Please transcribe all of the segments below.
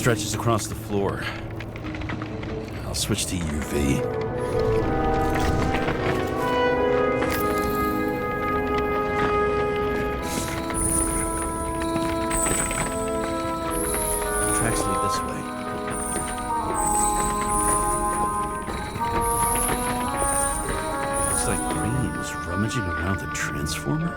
stretches across the floor. I'll switch to UV. Tracks lead this way. Looks like Green's rummaging around the transformer.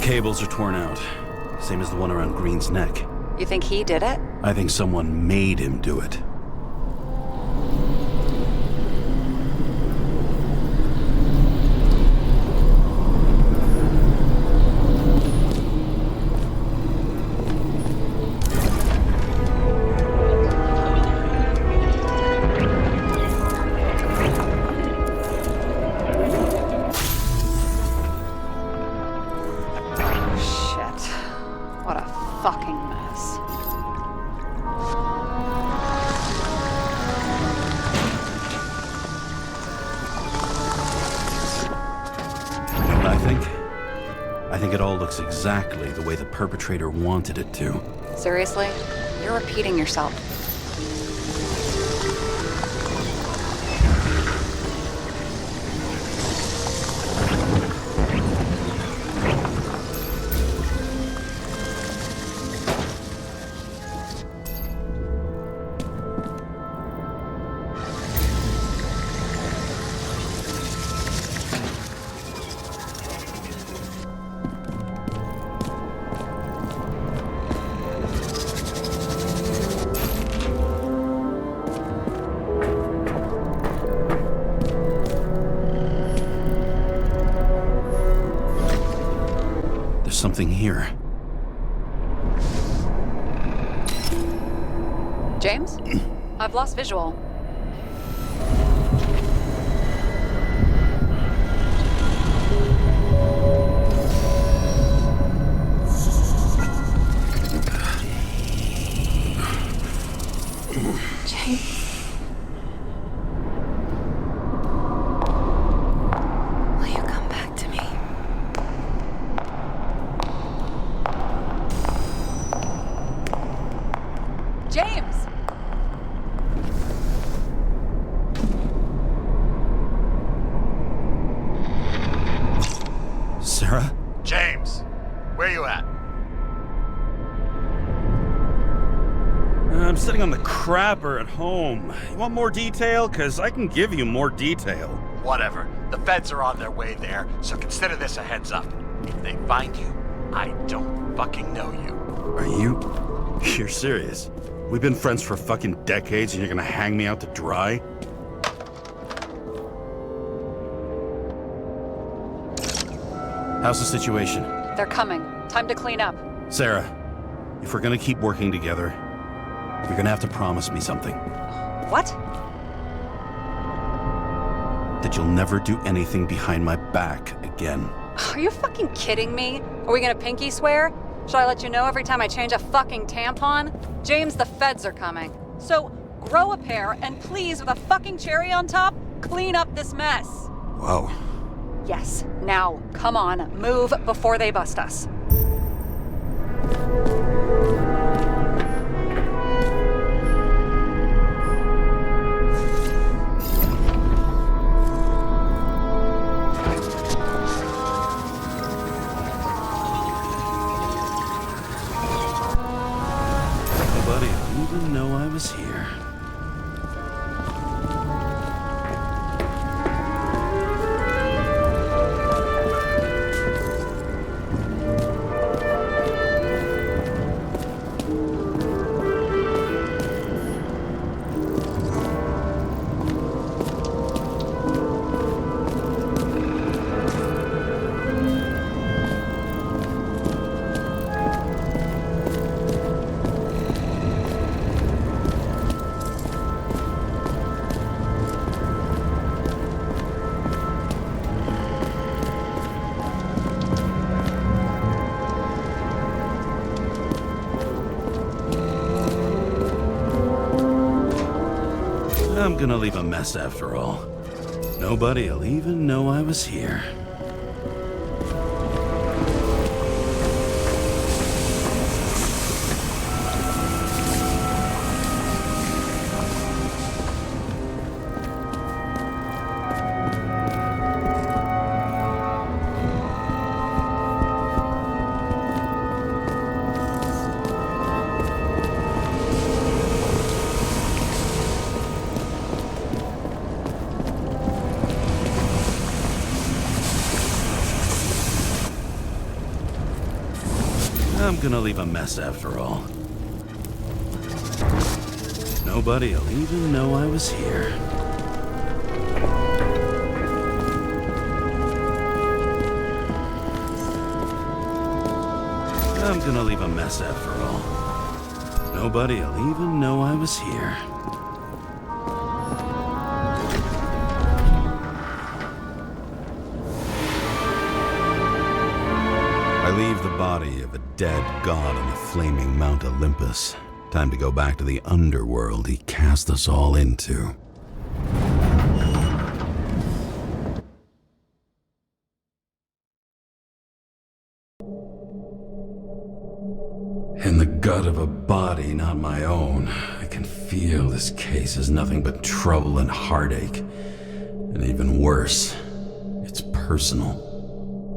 Cables are torn out. Same as the one around Green's neck. You think he did it? I think someone made him do it. I think it all looks exactly the way the perpetrator wanted it to. Seriously? You're repeating yourself. Something here. James? I've lost visual. James. James! Sarah? James! Where you at? I'm sitting on the crapper at home. You want more detail? 'Cause I can give you more detail. Whatever. The feds are on their way there, so consider this a heads up. If they find you, I don't fucking know you. Are you? You're serious? We've been friends for fucking decades and you're gonna hang me out to dry? How's the situation? They're coming. Time to clean up. Sarah, if we're gonna keep working together, you're gonna have to promise me something. What? That you'll never do anything behind my back again. Are you fucking kidding me? Are we gonna pinky swear? Should I let you know every time I change a fucking tampon? James, the feds are coming. So grow a pair and please, with a fucking cherry on top, clean up this mess. Whoa. Yes, now, come on, move before they bust us. Nobody will even know I was here. I'm gonna leave a mess after all. Nobody'll even know I was here. I'm gonna leave a mess after all. Nobody'll even know I was here. I'm gonna leave a mess after all. Nobody'll even know I was here. I leave the body of a dead god on the flaming Mount Olympus. Time to go back to the underworld he cast us all into. In the gut of a body not my own, I can feel this case is nothing but trouble and heartache. And even worse, it's personal.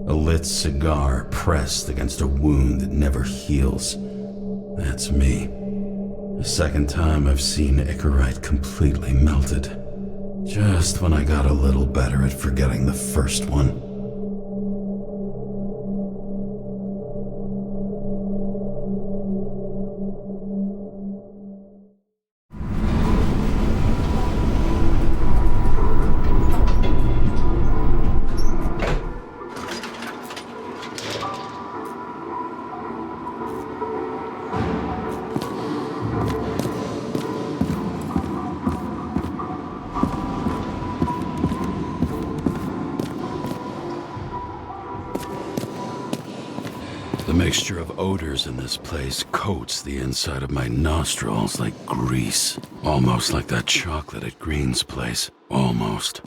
A lit cigar pressed against a wound that never heals. That's me. The second time I've seen Icarite completely melted. Just when I got a little better at forgetting the first one. The mixture of odors in this place coats the inside of my nostrils like grease. Almost like that chocolate at Green's place. Almost.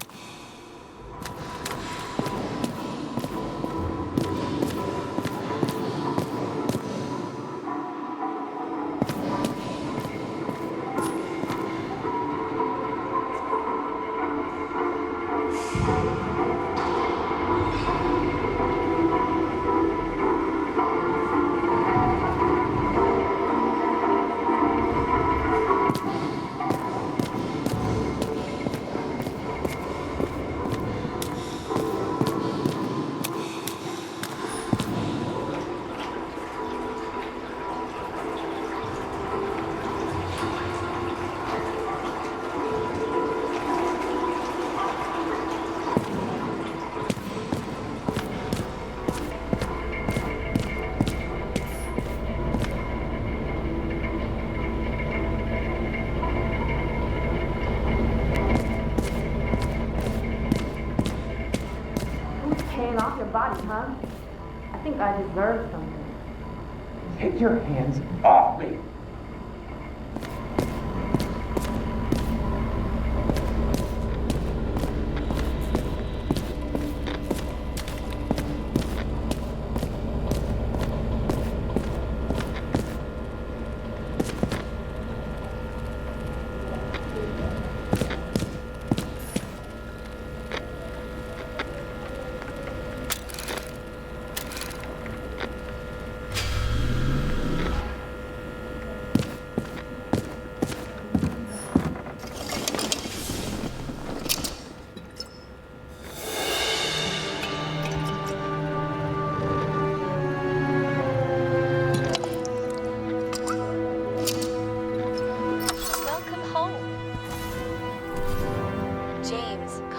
Off your body, huh? I think I deserve something. Take your hands off me!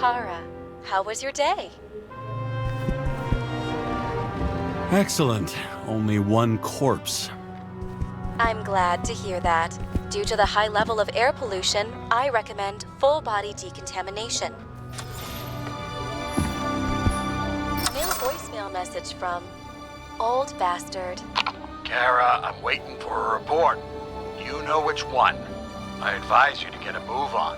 Kara, how was your day? Excellent. Only one corpse. I'm glad to hear that. Due to the high level of air pollution, I recommend full body decontamination. New voicemail message from Old Bastard. Kara, I'm waiting for a report. You know which one. I advise you to get a move on.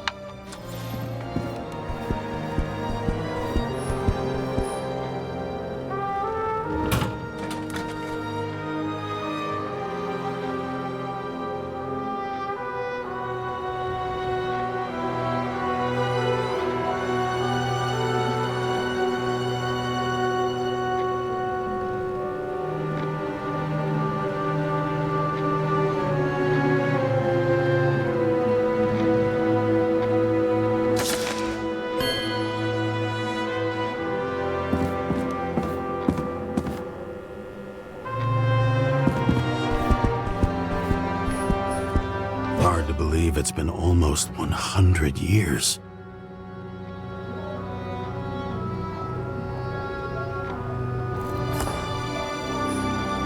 Hard to believe it's been almost 100 years.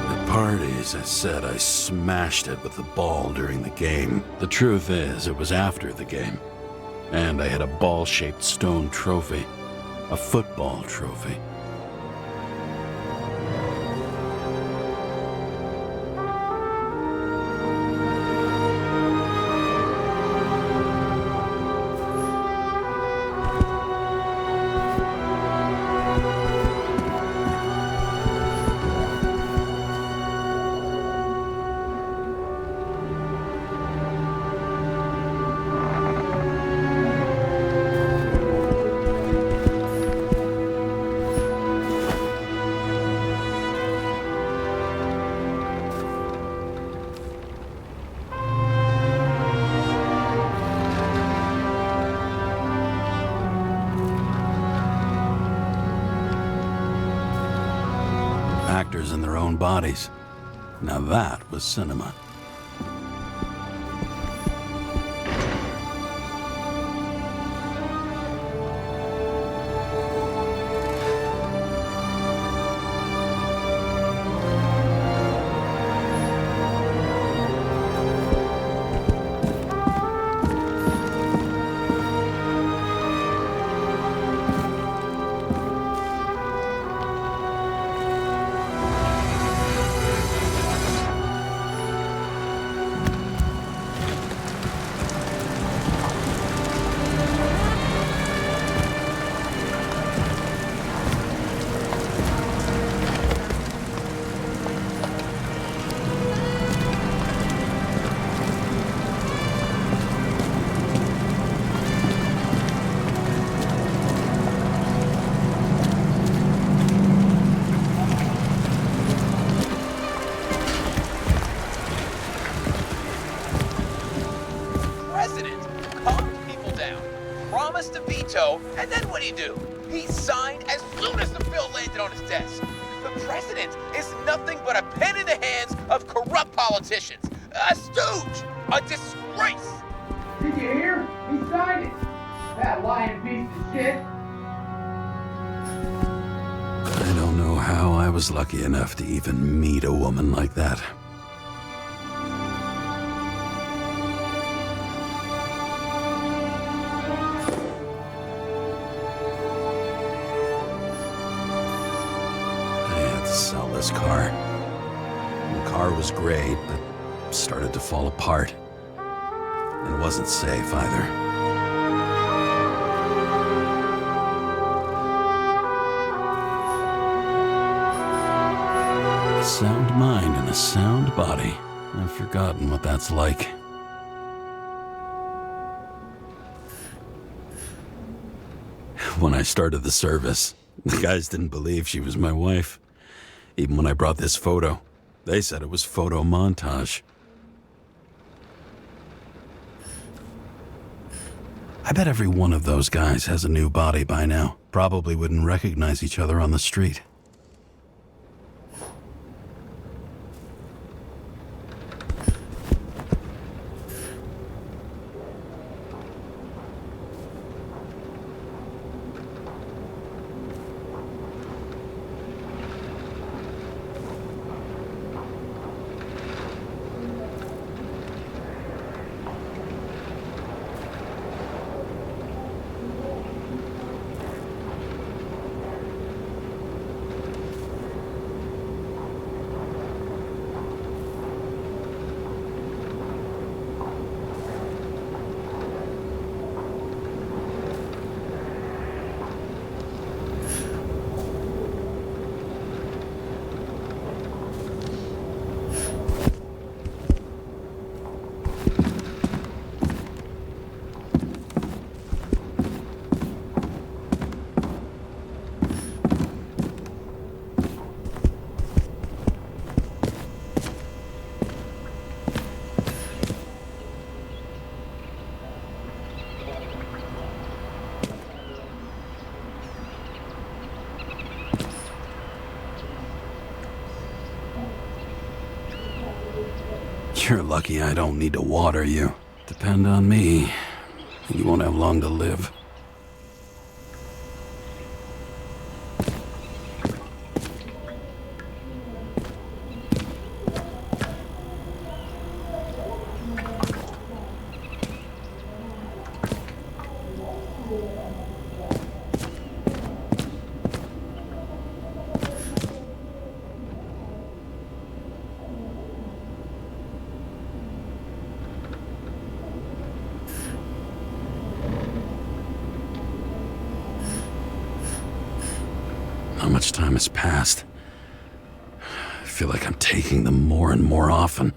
At parties, I said I smashed it with the ball during the game. The truth is, it was after the game. And I had a ball-shaped stone trophy. A football trophy. Actors in their own bodies. Now that was cinema. Promised to veto, and then what'd he do? He signed as soon as the bill landed on his desk. The president is nothing but a pen in the hands of corrupt politicians. A stooge! A disgrace! Did you hear? He signed it! That lying piece of shit! I don't know how I was lucky enough to even meet a woman like that. Sell this car. The car was great, but started to fall apart. It wasn't safe either. A sound mind and a sound body. I've forgotten what that's like. When I started the service, the guys didn't believe she was my wife. Even when I brought this photo, they said it was photo montage. I bet every one of those guys has a new body by now. Probably wouldn't recognize each other on the street. You're lucky I don't need to water you. Depend on me. You won't have long to live. Not much time has passed. I feel like I'm taking them more and more often.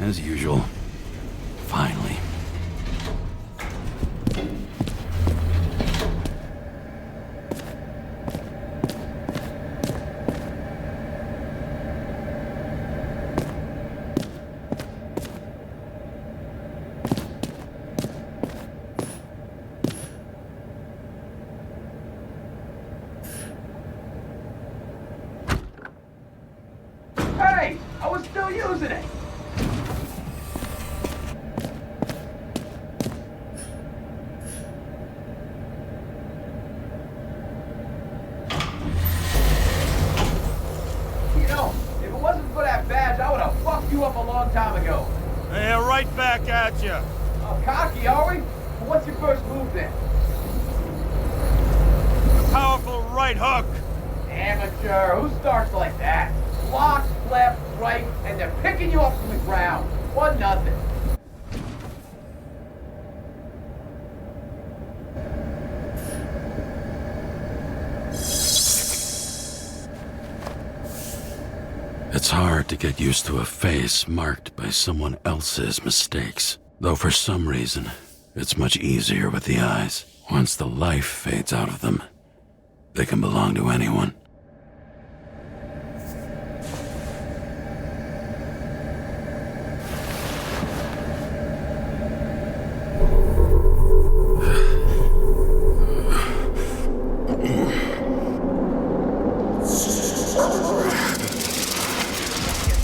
As usual. Finally. Hey! I was still using it! You know, if it wasn't for that badge, I would have fucked you up a long time ago. Yeah, right back at you. Oh, cocky, are we? Well, what's your first move then? Powerful right hook. Amateur. Who starts like that? Block, left, right, and they're picking you up from the ground. 1-0. It's hard to get used to a face marked by someone else's mistakes. Though for some reason, it's much easier with the eyes. Once the life fades out of them, they can belong to anyone.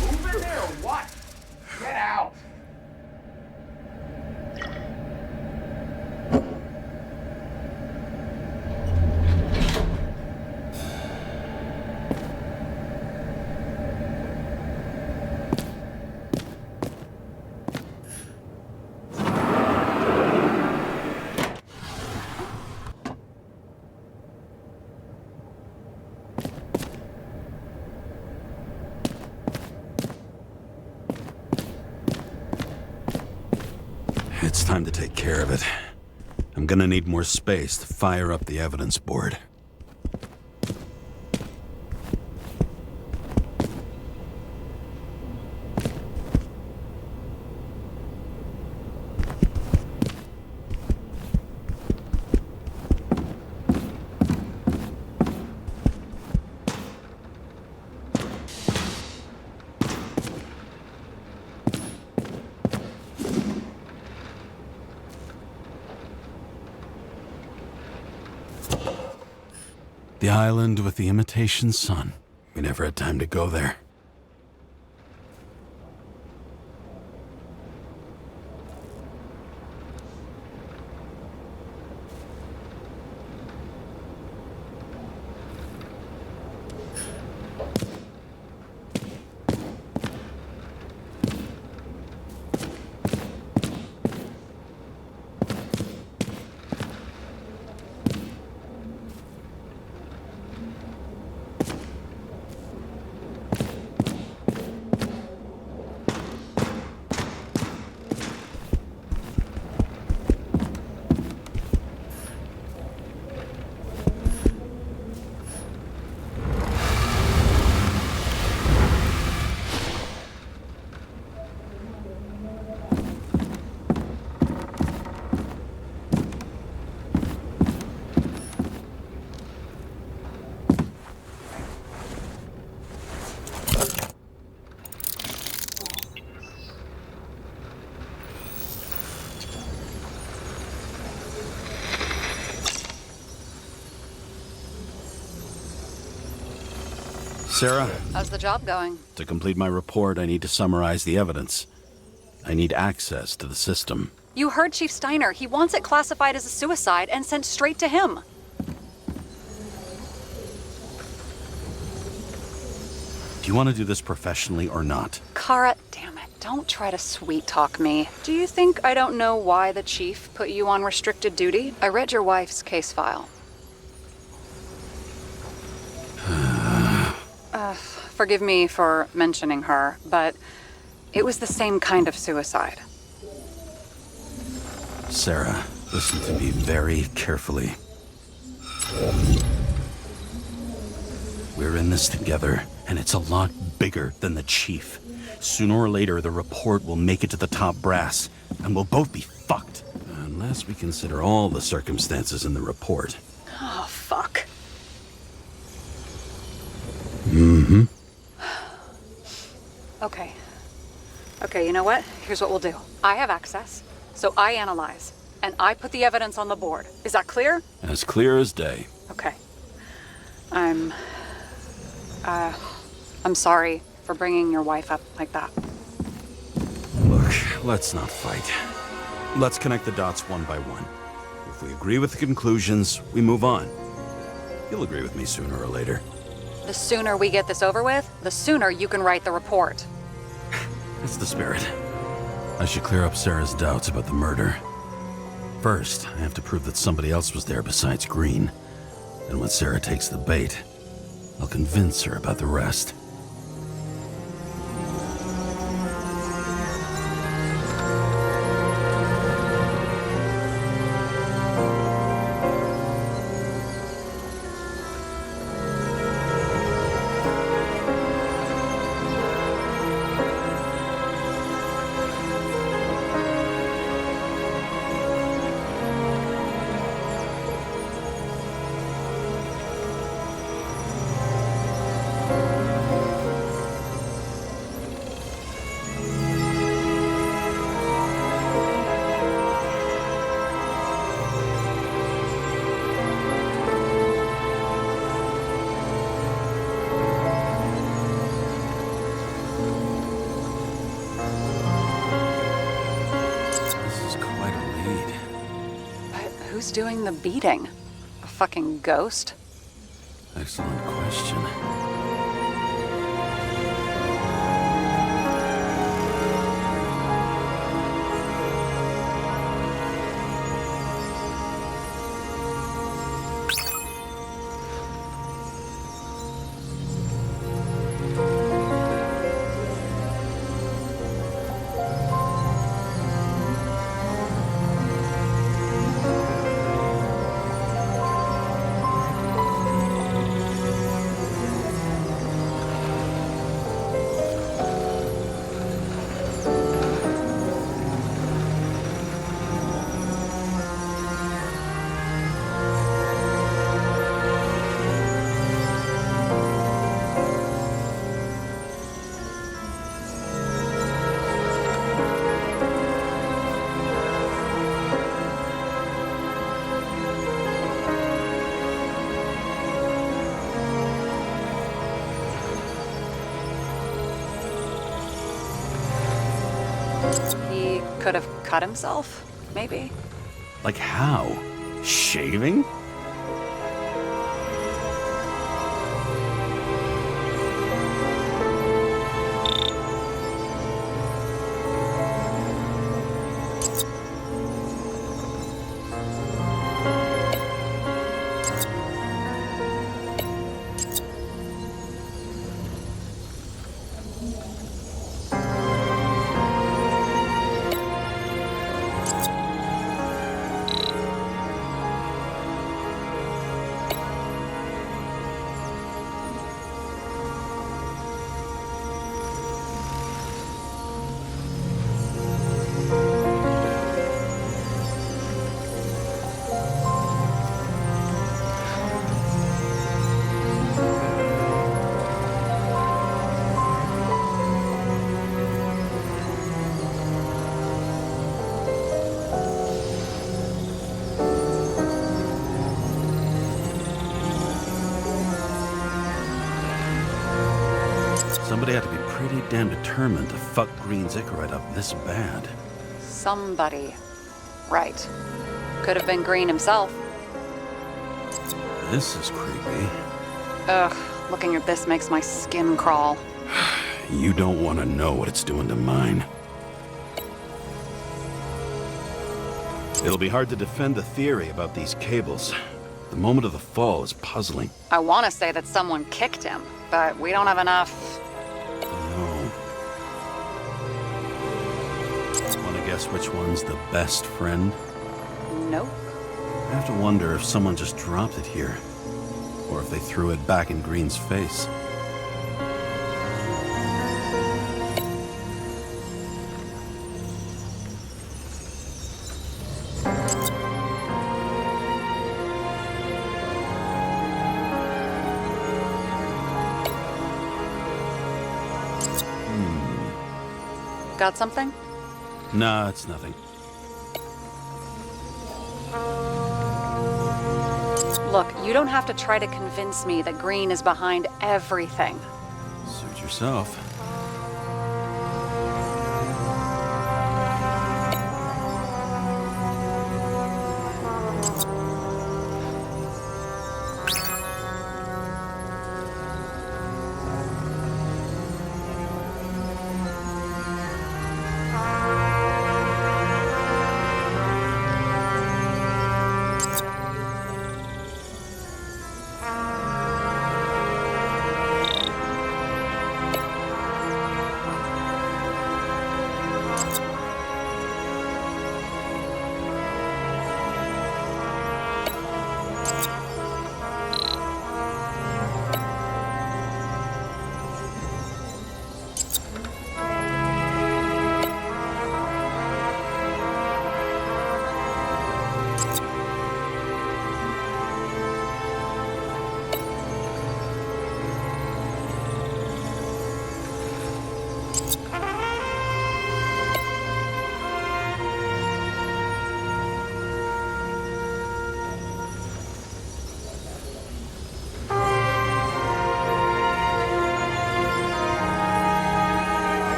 Moving there or what? Get out. It's time to take care of it. I'm gonna need more space to fire up the evidence board. The island with the imitation sun. We never had time to go there. Sarah, How's the job going? to complete my report, I need to summarize the evidence. I need access to the system. You heard Chief Steiner. He wants it classified as a suicide and sent straight to him. Do you want to do this professionally or not? Kara, damn it, don't try to sweet talk me. Do you think I don't know why the chief put you on restricted duty? I read your wife's case file. Forgive me for mentioning her, but it was the same kind of suicide. Sarah, listen to me very carefully. We're in this together, and it's a lot bigger than the chief. Sooner or later, the report will make it to the top brass, and we'll both be fucked. Unless we consider all the circumstances in the report. Oh, fuck. Mm-hmm. Okay, you know what? Here's what we'll do. I have access, so I analyze, and I put the evidence on the board. Is that clear? As clear as day. Okay. I'm sorry for bringing your wife up like that. Look, let's not fight. Let's connect the dots one by one. If we agree with the conclusions, we move on. You'll agree with me sooner or later. The sooner we get this over with, the sooner you can write the report. That's the spirit. I should clear up Sarah's doubts about the murder. First, I have to prove that somebody else was there besides Green. And when Sarah takes the bait, I'll convince her about the rest. Who's doing the beating? A fucking ghost? Excellent question. He could have cut himself, maybe? Like how? Shaving? Somebody had to be pretty damn determined to fuck Green Zickerite up this bad. Somebody. Right. Could have been Green himself. This is creepy. Ugh, looking at this makes my skin crawl. You don't want to know what it's doing to mine. It'll be hard to defend the theory about these cables. The moment of the fall is puzzling. I want to say that someone kicked him, but we don't have enough. No. Want to guess which one's the best friend? Nope. I have to wonder if someone just dropped it here. Or if they threw it back in Green's face. Got something? Nah, it's nothing. Look, you don't have to try to convince me that Green is behind everything. Suit yourself.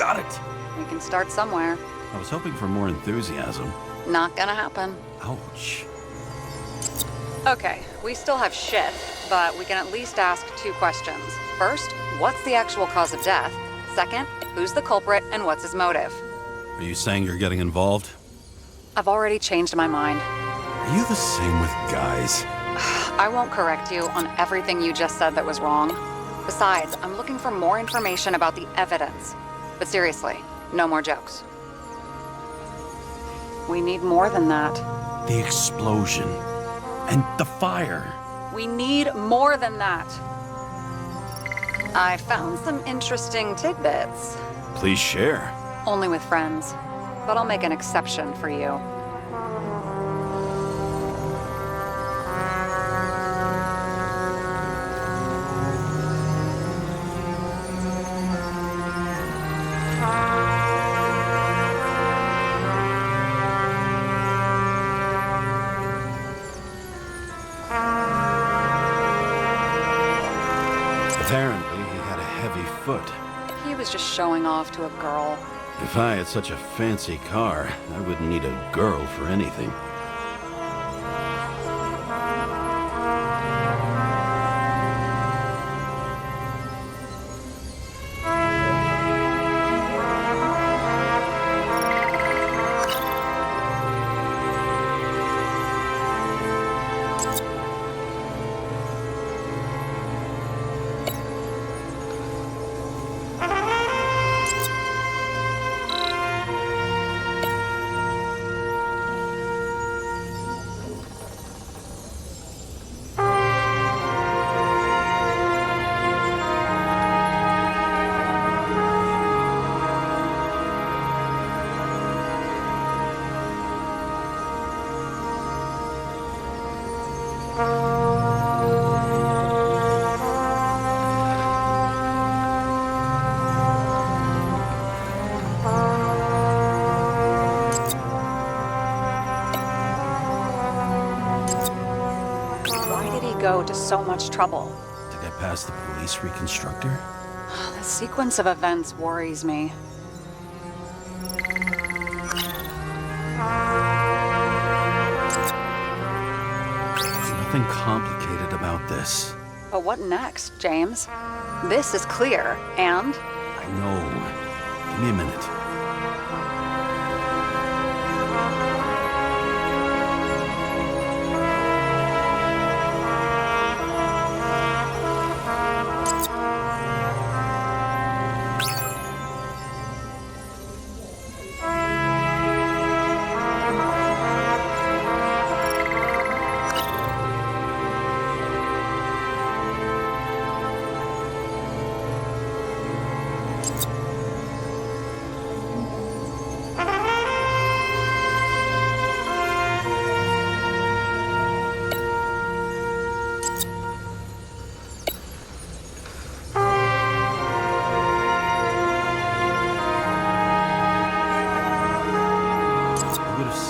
got it! We can start somewhere. I was hoping for more enthusiasm. Not gonna happen. Ouch. Okay, we still have shit, but we can at least ask 2 questions. First, what's the actual cause of death? Second, who's the culprit and what's his motive? Are you saying you're getting involved? I've already changed my mind. Are you the same with guys? I won't correct you on everything you just said that was wrong. Besides, I'm looking for more information about the evidence. But seriously, no more jokes. We need more than that. The explosion. And the fire. We need more than that. I found some interesting tidbits. Please share. Only with friends. But I'll make an exception for you. Apparently, he had a heavy foot. He was just showing off to a girl. If I had such a fancy car, I wouldn't need a girl for anything. Go to so much trouble. To get past the police reconstructor? The sequence of events worries me. There's nothing complicated about this. But what next, James? This is clear, and I know. Give me a minute.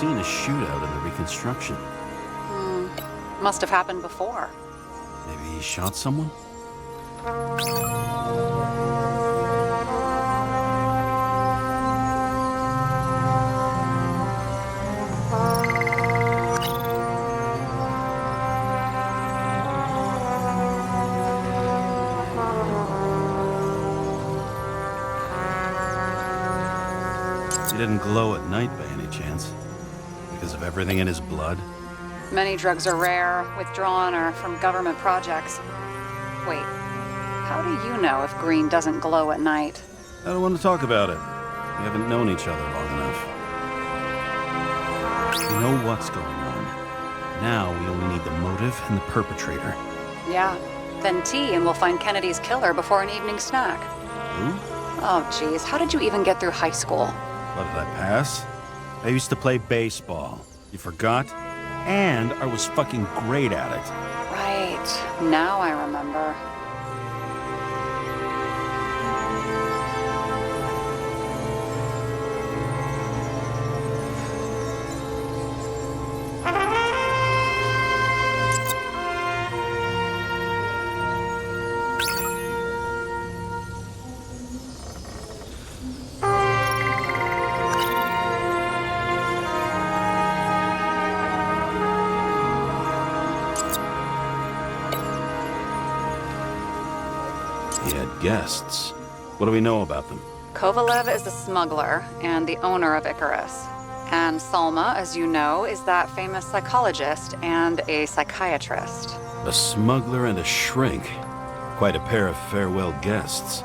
Seen a shootout in the reconstruction. Must have happened before. Maybe he shot someone? He didn't glow at night by any chance. Because of everything in his blood? Many drugs are rare, withdrawn, or from government projects. Wait, how do you know if green doesn't glow at night? I don't want to talk about it. We haven't known each other long enough. We know what's going on. Now we only need the motive and the perpetrator. Yeah, then tea and we'll find Kennedy's killer before an evening snack. Who? Oh, geez, how did you even get through high school? What, did I pass? I used to play baseball. You forgot? And I was fucking great at it. Right, now I remember. guests. What do we know about them? Kovalev is the smuggler and the owner of Icarus. And Salma, as you know, is that famous psychologist and a psychiatrist. A smuggler and a shrink. Quite a pair of farewell guests.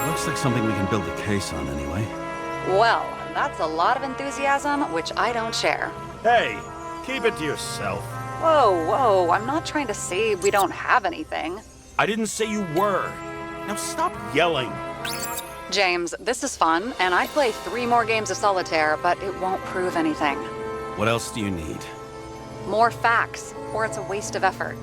Looks like something we can build a case on anyway. Well, that's a lot of enthusiasm, which I don't share. Hey, keep it to yourself. Whoa, whoa, I'm not trying to say we don't have anything. I didn't say you were. Now stop yelling. James, this is fun, and I'd play 3 more games of solitaire, but it won't prove anything. What else do you need? More facts, or it's a waste of effort.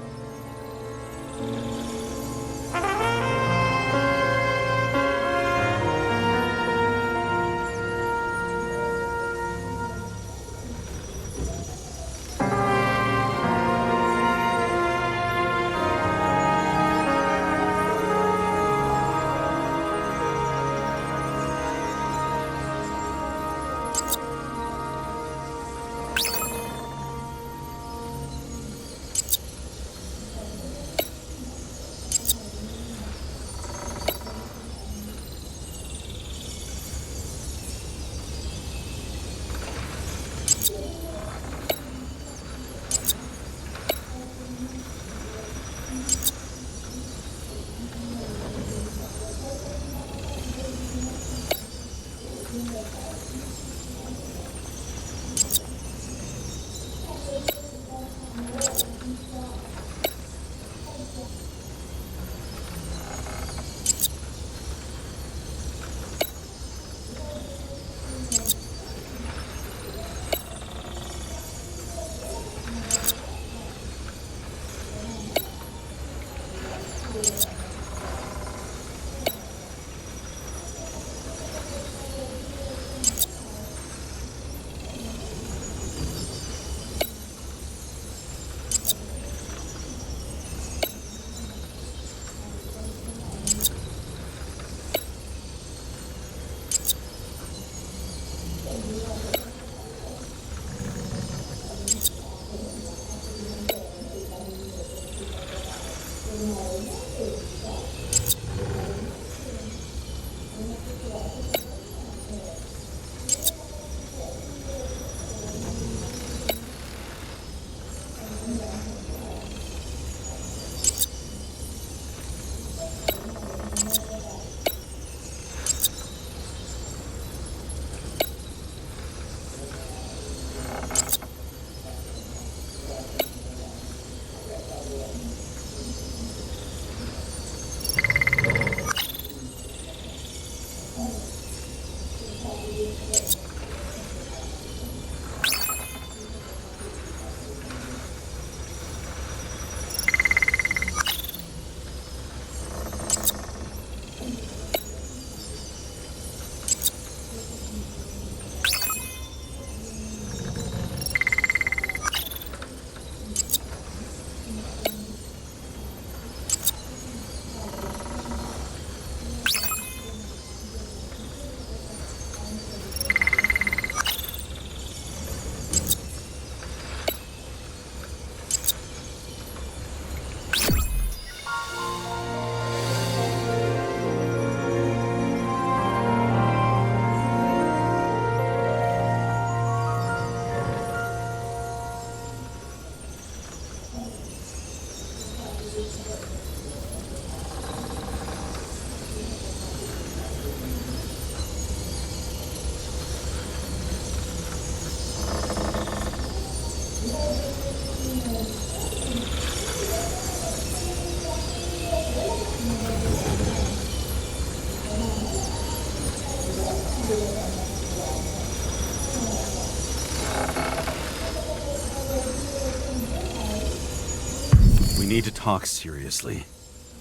We need to talk seriously.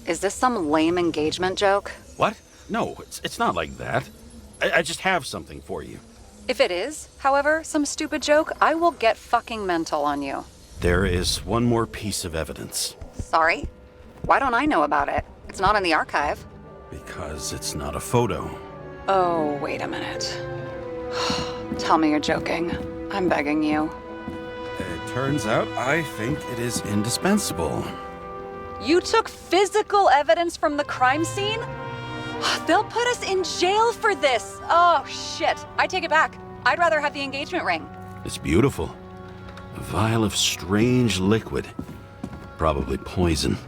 Is this some lame engagement joke? What? No, it's not like that. I just have something for you. If it is, however, some stupid joke, I will get fucking mental on you. There is one more piece of evidence. Sorry? Why don't I know about it? It's not in the archive. Because it's not a photo. Oh, wait a minute. Tell me you're joking. I'm begging you. It turns out I think it is indispensable. You took physical evidence from the crime scene? They'll put us in jail for this. Oh, shit. I take it back. I'd rather have the engagement ring. It's beautiful. A vial of strange liquid. Probably poison.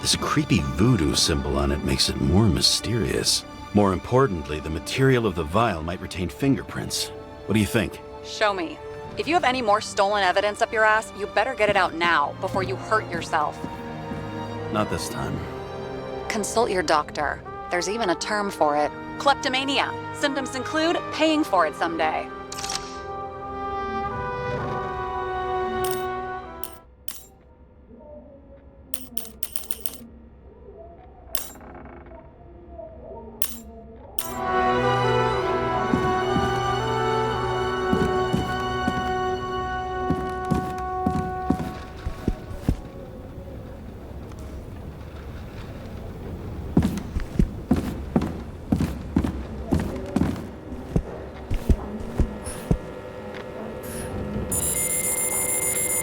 This creepy voodoo symbol on it makes it more mysterious. More importantly, the material of the vial might retain fingerprints. What do you think? Show me. If you have any more stolen evidence up your ass, you better get it out now before you hurt yourself. Not this time. Consult your doctor. There's even a term for it. Kleptomania. Symptoms include paying for it someday.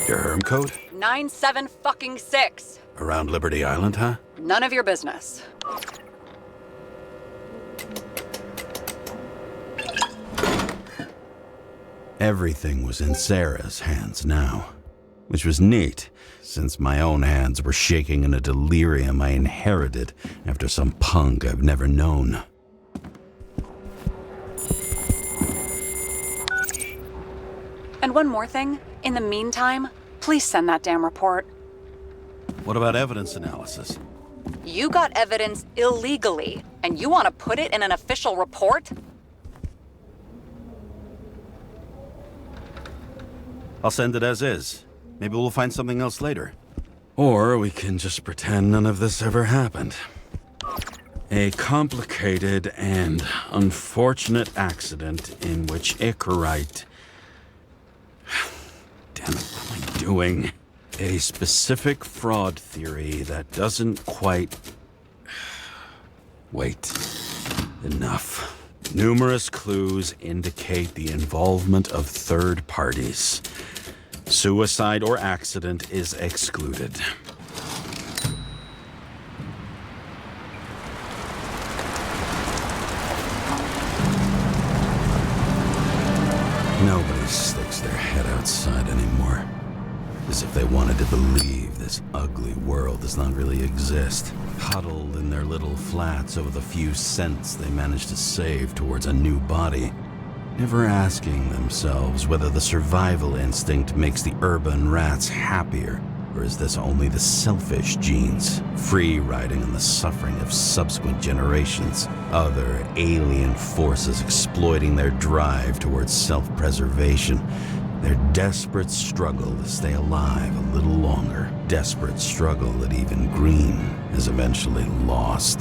Your Herm code? 97-fucking-6. Around Liberty Island, huh? None of your business. Everything was in Sarah's hands now. Which was neat, since my own hands were shaking in a delirium I inherited after some punk I've never known. And one more thing. In the meantime, please send that damn report. What about evidence analysis? You got evidence illegally, and you want to put it in an official report? I'll send it as is. Maybe we'll find something else later. Or we can just pretend none of this ever happened. A complicated and unfortunate accident in which Icarite... Damn it, what am I doing? A specific fraud theory that doesn't quite... Wait. Enough. Numerous clues indicate the involvement of third parties. Suicide or accident is excluded. Nobody sticks their head outside anymore. As if they wanted to believe this ugly world does not really exist. Huddled in their little flats over the few cents they manage to save towards a new body. Never asking themselves whether the survival instinct makes the urban rats happier Or is this only the selfish genes, free riding on the suffering of subsequent generations? Other alien forces exploiting their drive towards self-preservation. Their desperate struggle to stay alive a little longer. Desperate struggle that even Green is eventually lost.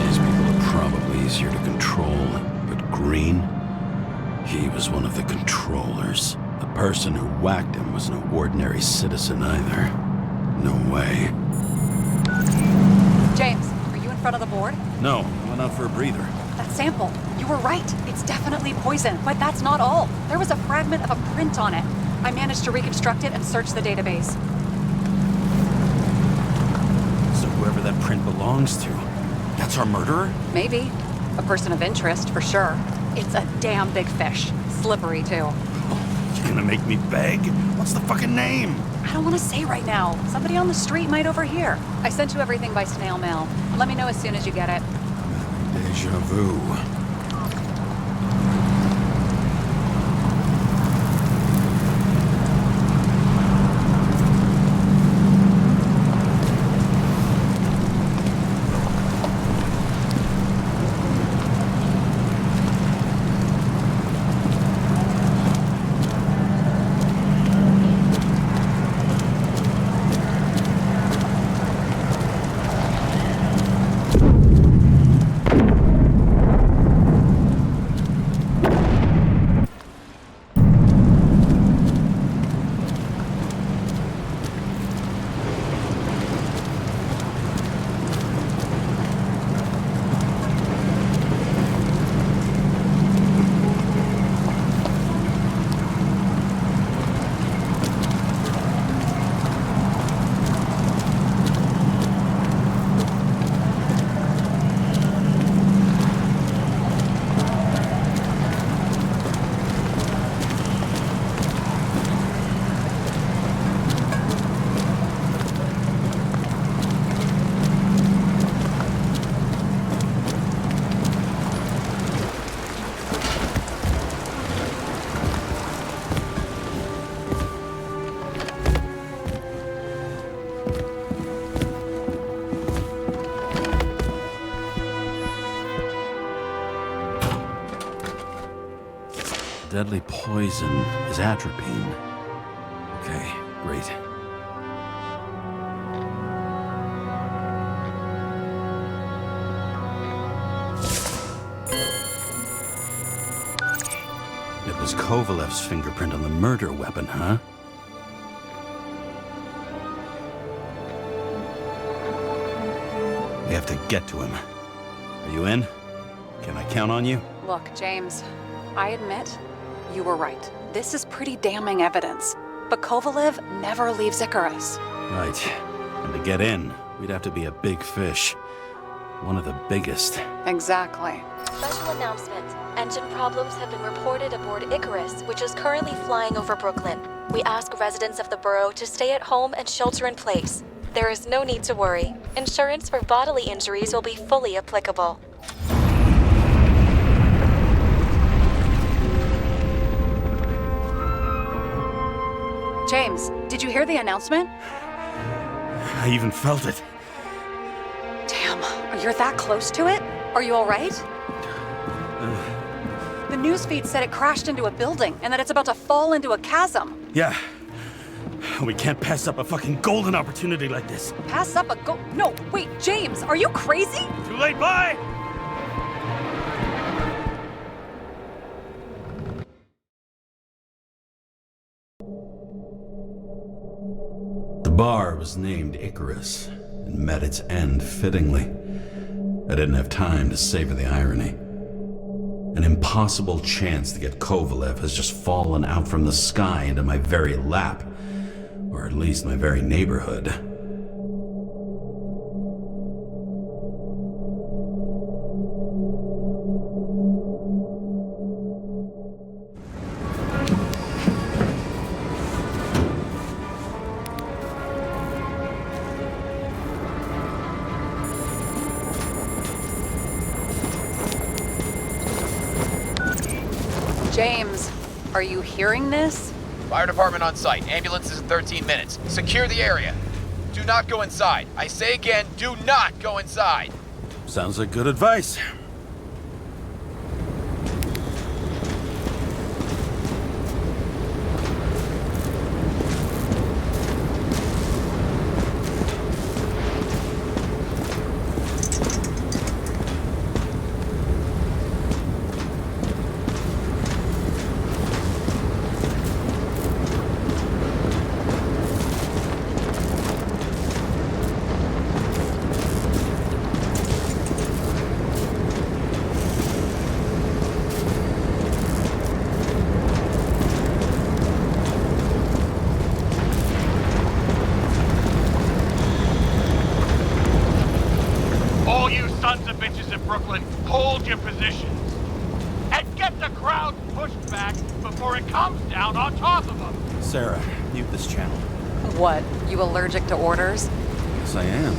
These people are probably easier to control, but Green? He was one of the controllers. The person who whacked him was no ordinary citizen either. No way. James, are you in front of the board? No, I went out for a breather. That sample. You were right. It's definitely poison, but that's not all. There was a fragment of a print on it. I managed to reconstruct it and search the database. So whoever that print belongs to, that's our murderer? Maybe. A person of interest, for sure. It's a damn big fish. Slippery, too. Oh, you gonna make me beg? What's the fucking name? I don't want to say right now. Somebody on the street might overhear. I sent you everything by snail mail. Let me know as soon as you get it. Deja vu. Deadly poison is atropine. Okay, great. It was Kovalev's fingerprint on the murder weapon, huh? We have to get to him. Are you in? Can I count on you? Look, James, I admit, you were right. This is pretty damning evidence. But Kovalev never leaves Icarus. Right. And to get in, we'd have to be a big fish. One of the biggest. Exactly. Special announcement. Engine problems have been reported aboard Icarus, which is currently flying over Brooklyn. We ask residents of the borough to stay at home and shelter in place. There is no need to worry. Insurance for bodily injuries will be fully applicable. James, did you hear the announcement? I even felt it. Damn, you're that close to it? Are you all right? The newsfeed said it crashed into a building and that it's about to fall into a chasm. Yeah. We can't pass up a fucking golden opportunity like this. Pass up a No, wait, James, are you crazy? Too late, bye! The bar was named Icarus and met its end fittingly. I didn't have time to savor the irony. An impossible chance to get Kovalev has just fallen out from the sky into my very lap. Or at least my very neighborhood. James, are you hearing this? Fire department on site. Ambulance is in 13 minutes. Secure the area. Do not go inside. I say again, do not go inside. Sounds like good advice. All you sons of bitches in Brooklyn, hold your positions. And get the crowd pushed back before it comes down on top of them. Sarah, mute this channel. What? You allergic to orders? Yes, I am.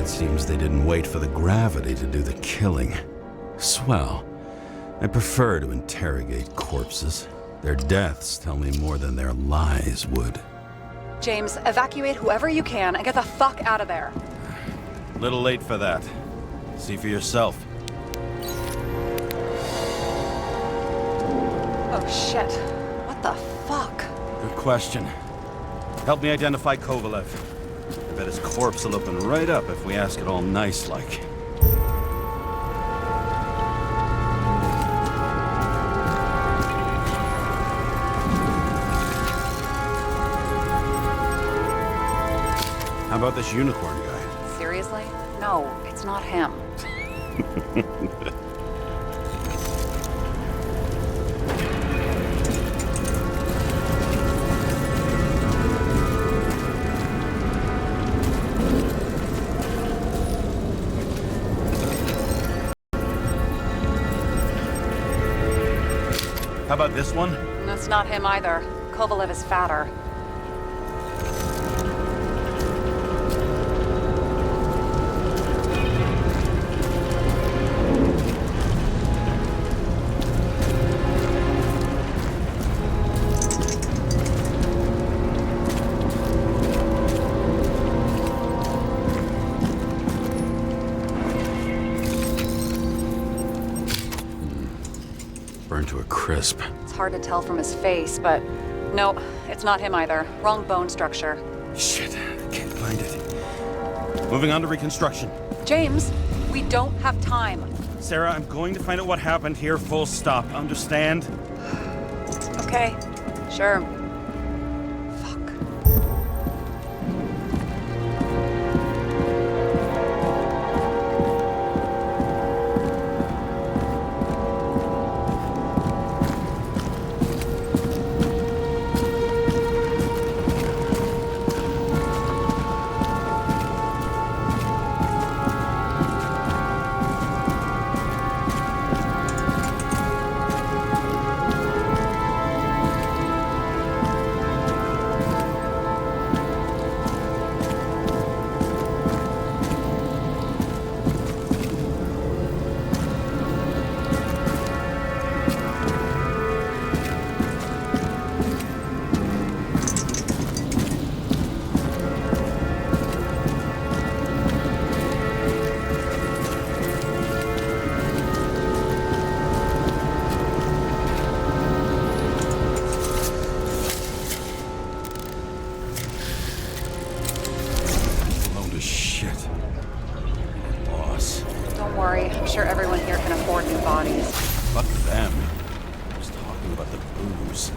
Seems they didn't wait for the gravity to do the killing. Swell. I prefer to interrogate corpses. Their deaths tell me more than their lies would. James, evacuate whoever you can and get the fuck out of there. Little late for that. See for yourself. Oh shit. What the fuck? Good question. Help me identify Kovalev. I bet his corpse will open right up if we ask it all nice-like. How about this unicorn guy? Seriously? No, it's not him. How about this one? That's not him either. Kovalev is fatter. Burned to a crisp. It's hard to tell from his face, but no, it's not him either. Wrong bone structure. Shit, I can't find it. Moving on to reconstruction. James, we don't have time. Sarah, I'm going to find out what happened here, full stop. Understand? Okay, sure. Fuck. Load of shit. Loss. Don't worry, I'm sure everyone here can afford new bodies. Fuck them. I was talking about the booze.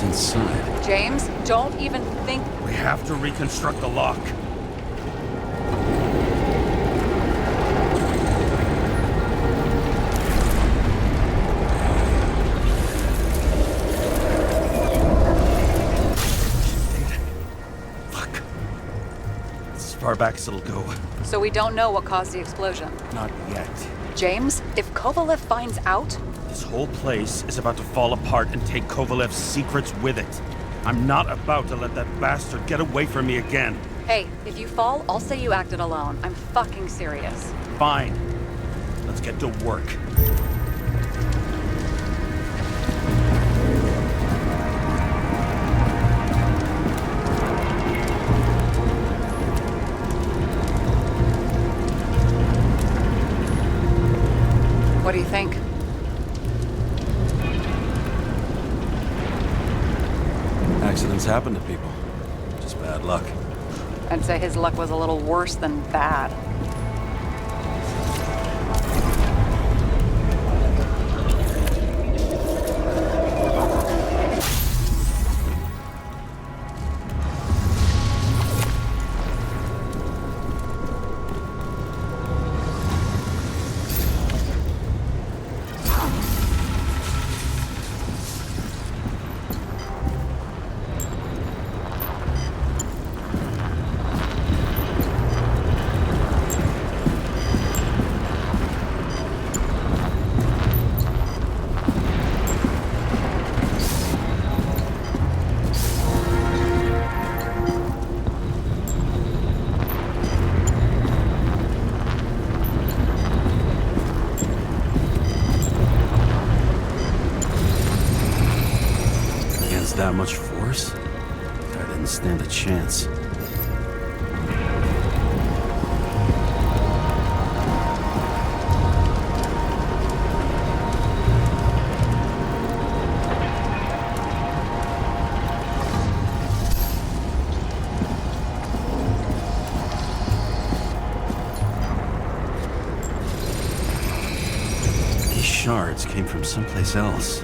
Inside. James, don't even think. We have to reconstruct the lock. Fuck. It's as far back as it'll go. So we don't know what caused the explosion. Not yet. James, if Kovalev finds out, This whole place is about to fall apart and take Kovalev's secrets with it. I'm not about to let that bastard get away from me again. hey, if you fall, I'll say you acted alone. I'm fucking serious. Fine. Let's get to work. What do you think? Accidents happen to people. Just bad luck. I'd say his luck was a little worse than bad. That much force? I didn't stand a chance. shards came from someplace else.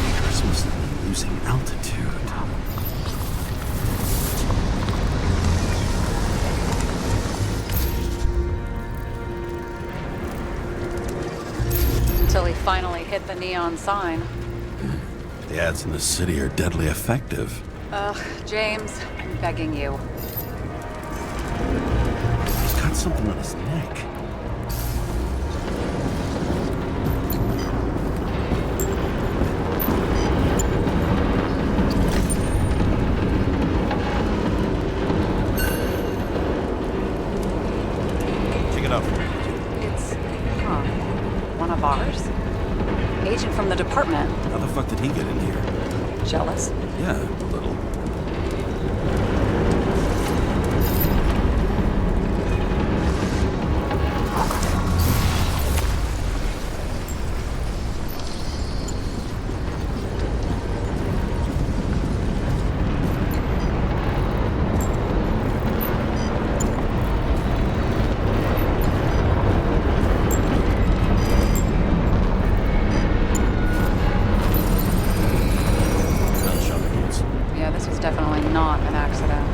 Icarus must have been losing altitude. Until he finally hit the neon sign. The ads in the city are deadly effective. Ugh, James, I'm begging you. He's got something on his neck. Take it off. It's, one of ours? Agent from the department. How the fuck did he get in here? Jealous? Yeah, a little. Gunshot wounds. Yeah, this was definitely not an accident.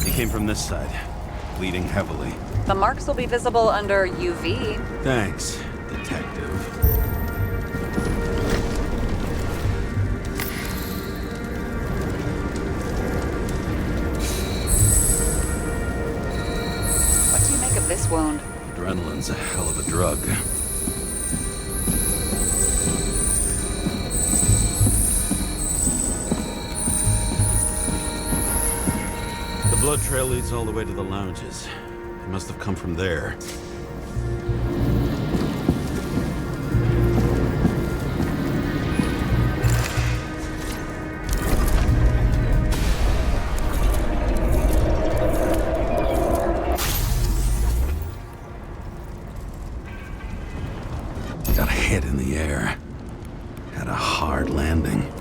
He came from this side, bleeding heavily. The marks will be visible under UV. Thanks, detective. What do you make of this wound? Adrenaline's a hell of a drug. The blood trail leads all the way to the lounges. It must have come from there. Got a hit in the air. Had a hard landing.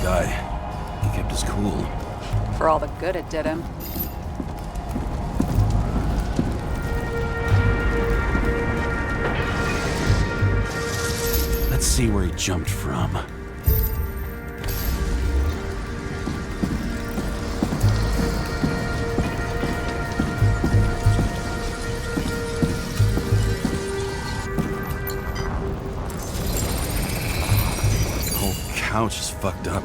Guy. He kept his cool. For all the good it did him. Let's see where he jumped from. Couch is fucked up.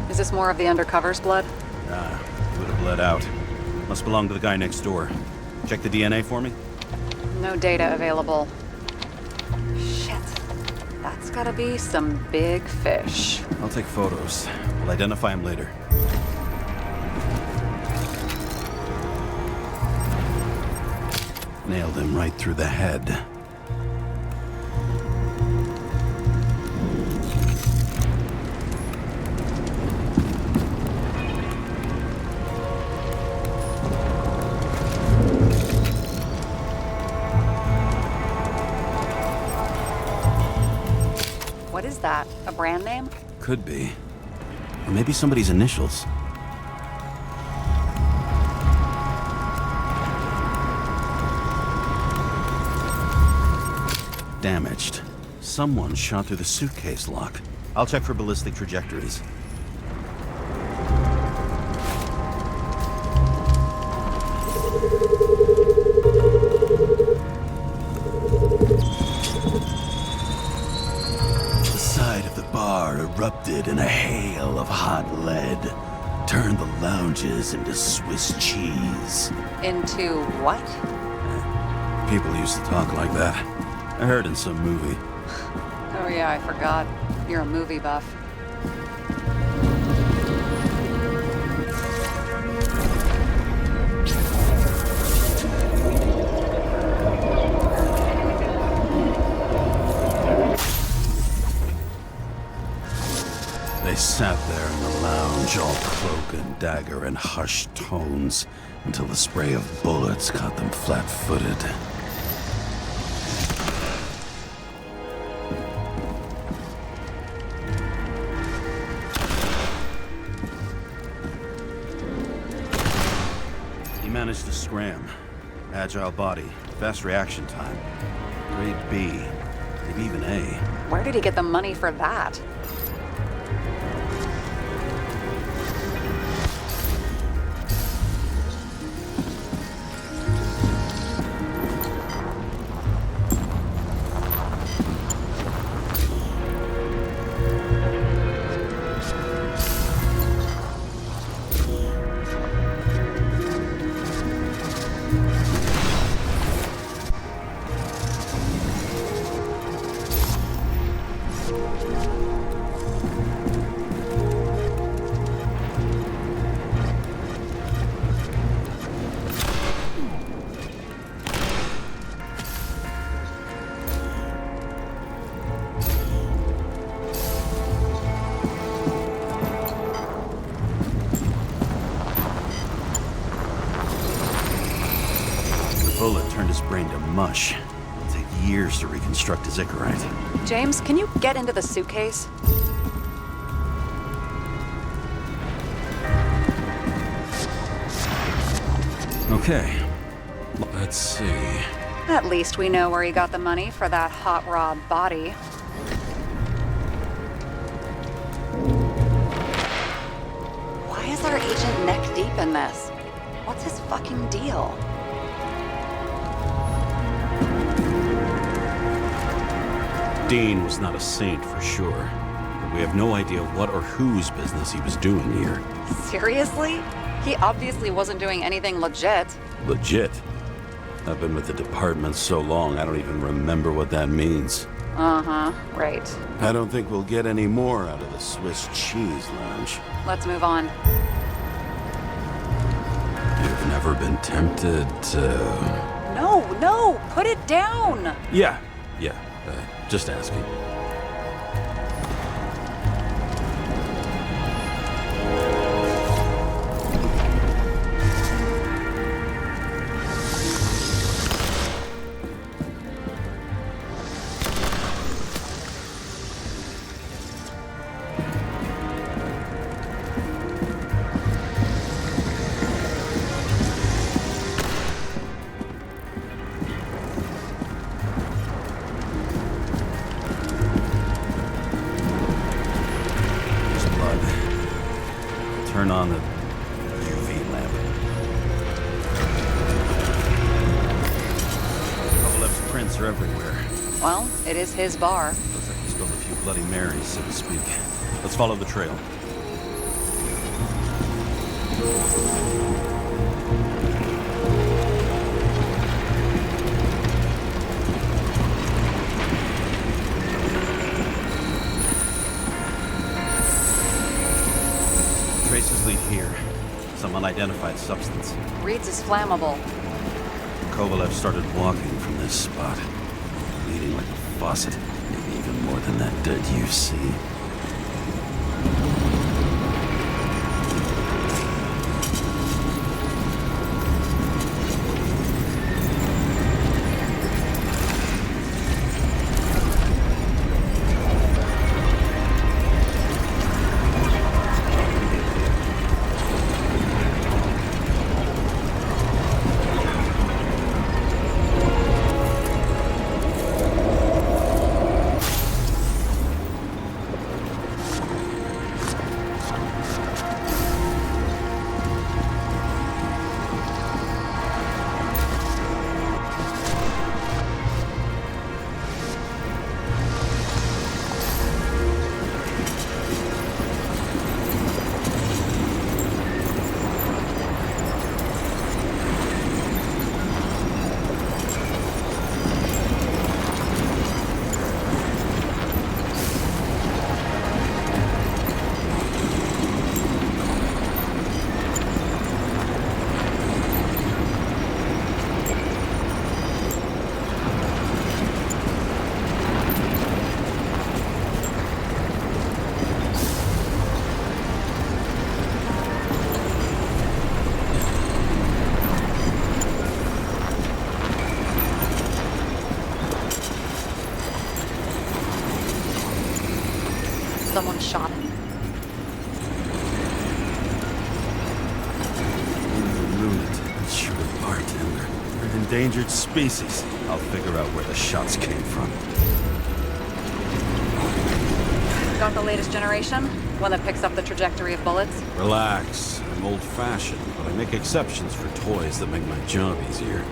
Is Is this more of the undercover's blood? Ah, it would have bled out. Must belong to the guy next door. Check the DNA for me? No data available. Shit. That's gotta be some big fish. I'll take photos. We'll identify him later. Nailed him right through the head. What is that? A brand name? Could be. Or maybe somebody's initials. Damaged. Someone shot through the suitcase lock. I'll check for ballistic trajectories. The side of the bar erupted in a hail of hot lead. Turned the lounges into Swiss cheese. Into what? People used to talk like that. I heard in some movie. Oh yeah, I forgot. You're a movie buff. They sat there in the lounge, all cloak and dagger and hushed tones, until the spray of bullets caught them flat-footed. He managed to scram. Agile body, fast reaction time. Grade B, maybe even A. Where did he get the money for that? Bullet turned his brain to mush. It'll take years to reconstruct his Icarite. James, can you get into the suitcase? Okay. Let's see. At least we know where he got the money for that hot rod body. Why is our agent neck deep in this? What's his fucking deal? Dean was not a saint for sure, but we have no idea what or whose business he was doing here. Seriously? He obviously wasn't doing anything legit. Legit. I've been with the department so long, I don't even remember what that means. Uh-huh, right. I don't think we'll get any more out of the Swiss cheese lounge. Let's move on. You've never been tempted to... No, put it down! Yeah, just asking. Turn on the UV lamp. Kovalev's prints are everywhere. Well, it is his bar. Looks like he spilled a few Bloody Marys, so to speak. Let's follow the trail. Traces lead here. Some unidentified substance. Reed's is flammable. Kovalev started walking from this spot. Bleeding like a faucet. Maybe even more than that dead UC. Someone shot him. Lunatic, shoot a bartender. We're an endangered species. I'll figure out where the shots came from. Got the latest generation? One that picks up the trajectory of bullets? Relax. I'm old-fashioned, but I make exceptions for toys that make my job easier.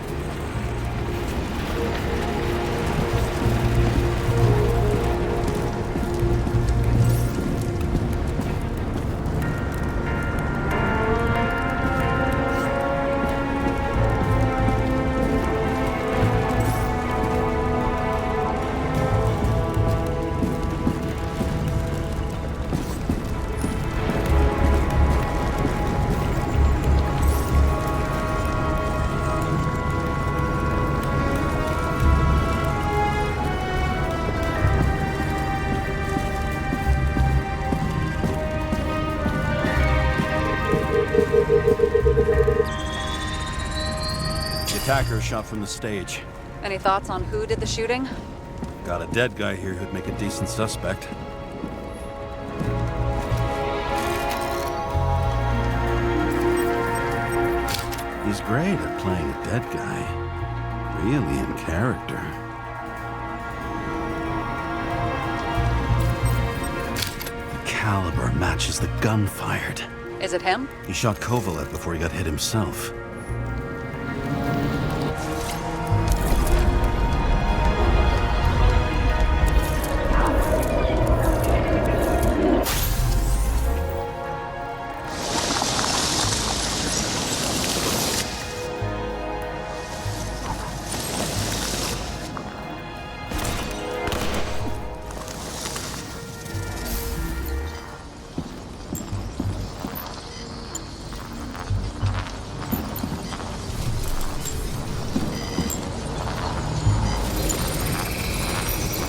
Attacker shot from the stage. Any thoughts on who did the shooting? Got a dead guy here who'd make a decent suspect. He's great at playing a dead guy. Really in character. The caliber matches the gun fired. Is it him? He shot Kovalev before he got hit himself.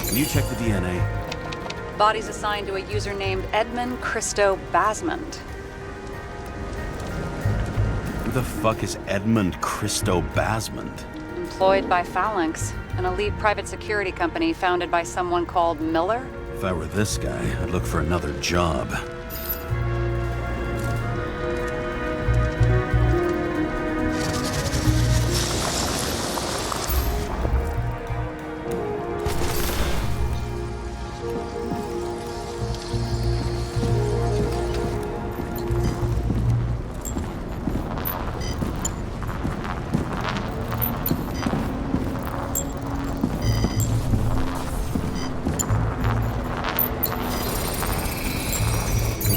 Can you check the DNA? Body's assigned to a user named Edmund Christo Basmond. Who the fuck is Edmund Christo Basmond? Employed by Phalanx, an elite private security company founded by someone called Miller? If I were this guy, I'd look for another job.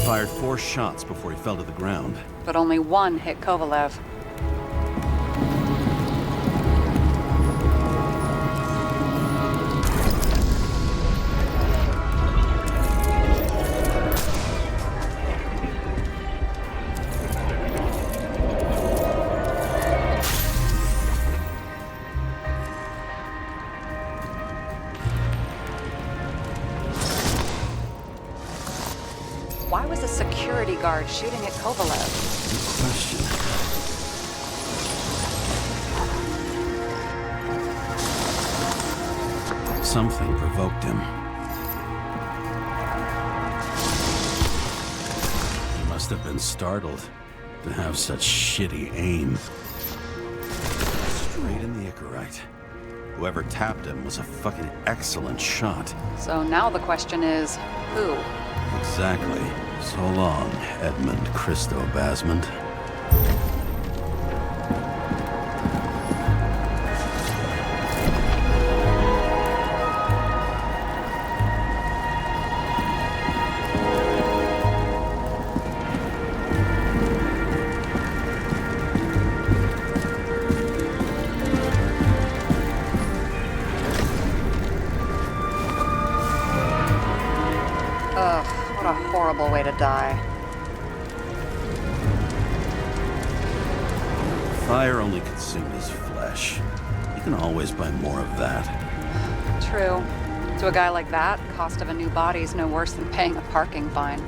Fired 4 shots before he fell to the ground. But only one hit Kovalev. guard shooting at Kovalev? Good question. Something provoked him. He must have been startled to have such shitty aim. Straight in the Icarite. Whoever tapped him was a fucking excellent shot. So now the question is, who? Exactly. So long, Edmund Christo Basmond. Ugh, what a horrible way to die. Fire only consumed his flesh. You can always buy more of that. True. To a guy like that, cost of a new body is no worse than paying a parking fine.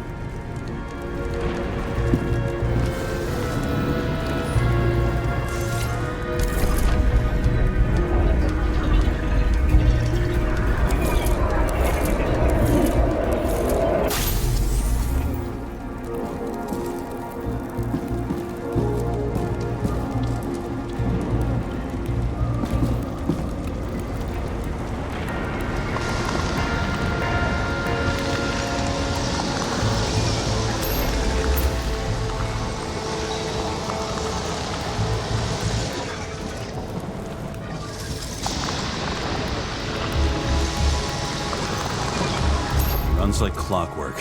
Runs like clockwork.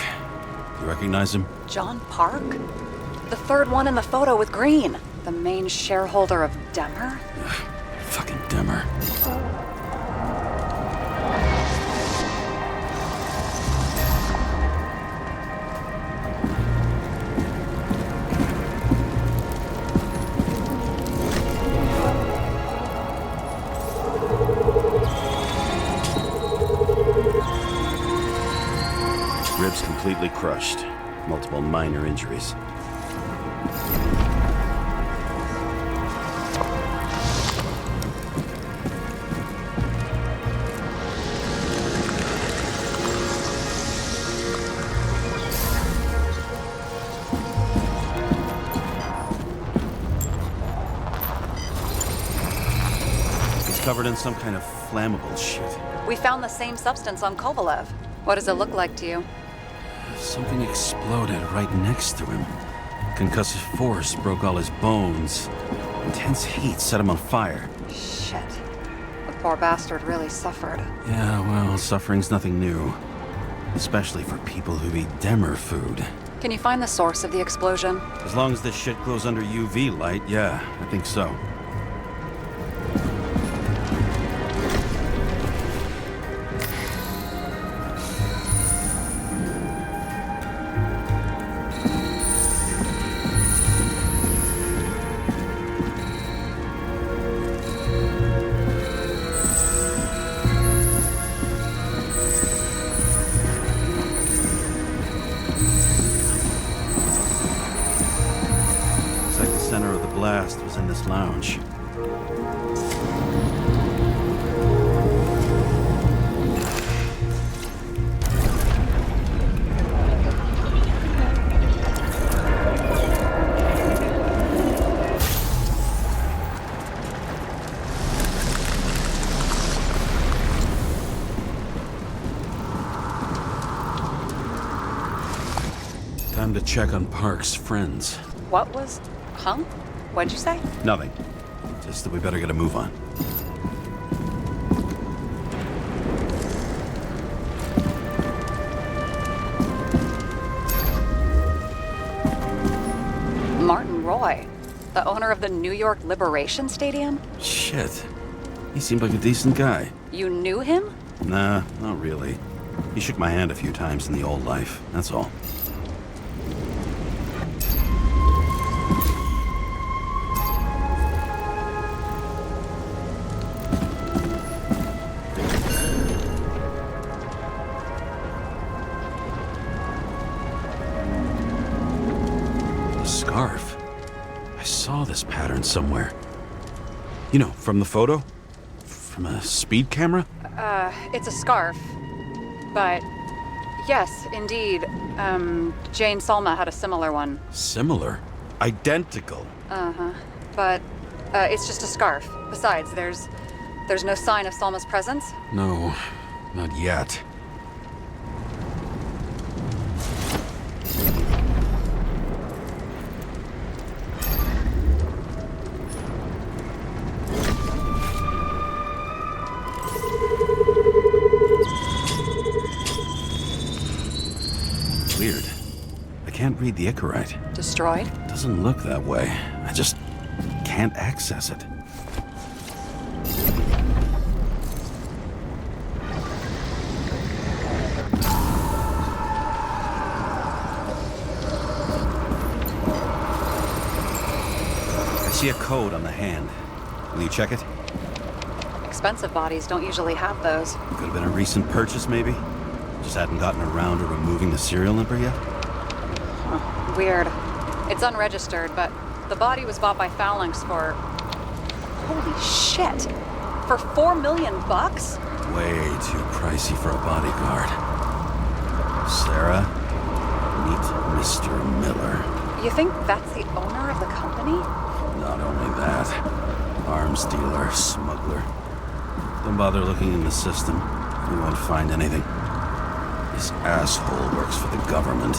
You recognize him? John Park? The third one in the photo with Green. The main shareholder of Demmer? Fucking Demmer. Ribs completely crushed. Multiple minor injuries. He's covered in some kind of flammable shit. We found the same substance on Kovalev. What does it look like to you? Something exploded right next to him. Concussive force broke all his bones. Intense heat set him on fire. Shit. The poor bastard really suffered. Yeah, well, suffering's nothing new. Especially for people who eat Demmer food. Can you find the source of the explosion? As long as this shit glows under UV light, yeah, I think so. Center of the blast was in this lounge. Time to check on Park's friends. What was... Huh? What'd you say? Nothing. Just that we better get a move on. Martin Roy, the owner of the New York Liberation Stadium? Shit. He seemed like a decent guy. You knew him? Nah, not really. He shook my hand a few times in the old life, that's all. A scarf. I saw this pattern somewhere. You know, from the photo? From a speed camera? It's a scarf. But yes, indeed. Jane Salma had a similar one. Similar? Identical? But it's just a scarf. Besides, there's no sign of Salma's presence. No, not yet. Weird. I can't read the Icarite. Destroyed? Doesn't look that way. I just can't access it. I see a code on the hand. Will you check it? Expensive bodies don't usually have those. Could have been a recent purchase, maybe? Just hadn't gotten around to removing the serial number yet? Weird. It's unregistered, but the body was bought by Phalanx for... Holy shit! For $4 million bucks? Way too pricey for a bodyguard. Sarah, meet Mr. Miller. You think that's the owner of the company? Not only that, arms dealer, smuggler. Don't bother looking in the system. You won't find anything. This asshole works for the government.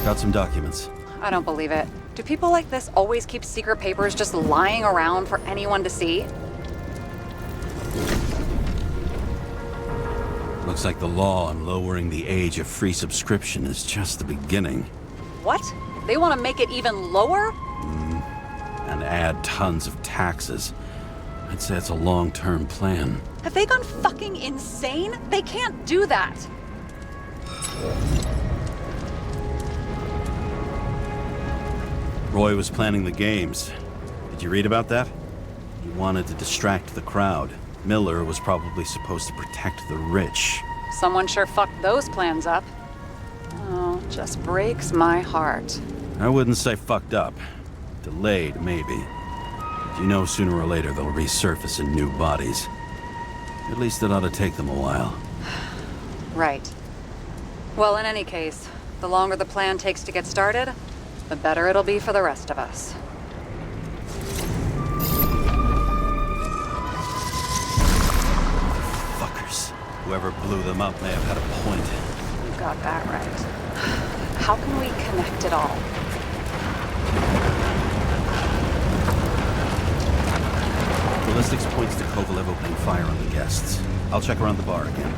Got some documents. I don't believe it. Do people like this always keep secret papers just lying around for anyone to see? Looks like the law on lowering the age of free subscription is just the beginning. What? They want to make it even lower? And add tons of taxes. I'd say it's a long-term plan. Have they gone fucking insane? They can't do that. Roy was planning the games. Did you read about that? He wanted to distract the crowd. Miller was probably supposed to protect the rich. Someone sure fucked those plans up. Oh, just breaks my heart. I wouldn't say fucked up. Delayed, maybe. You know sooner or later they'll resurface in new bodies. At least it ought to take them a while. Right. Well, in any case, the longer the plan takes to get started, the better it'll be for the rest of us. Fuckers. Whoever blew them up may have had a point. You got that right. How can we connect it all? Ballistics points to Kovalev opening fire on the guests. I'll check around the bar again.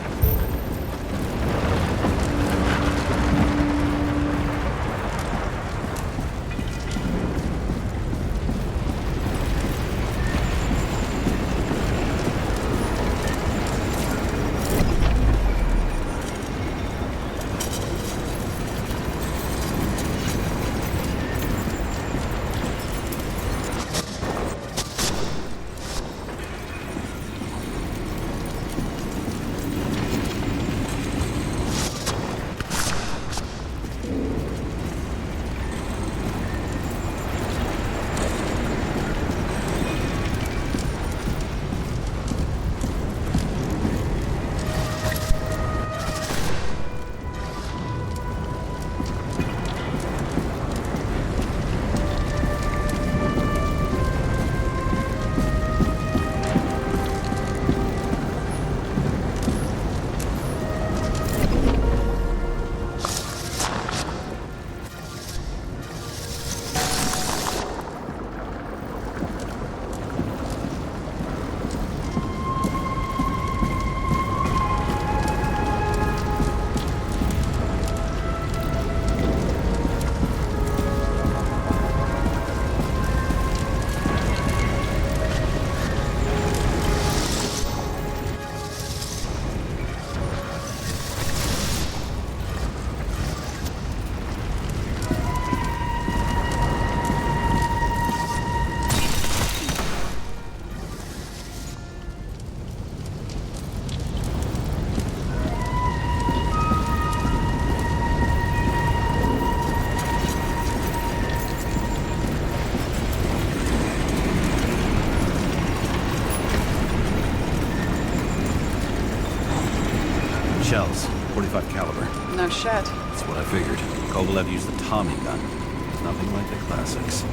Shells, 45 caliber. No shit. That's what I figured. Kovalev used the Tommy gun. Nothing like the classics.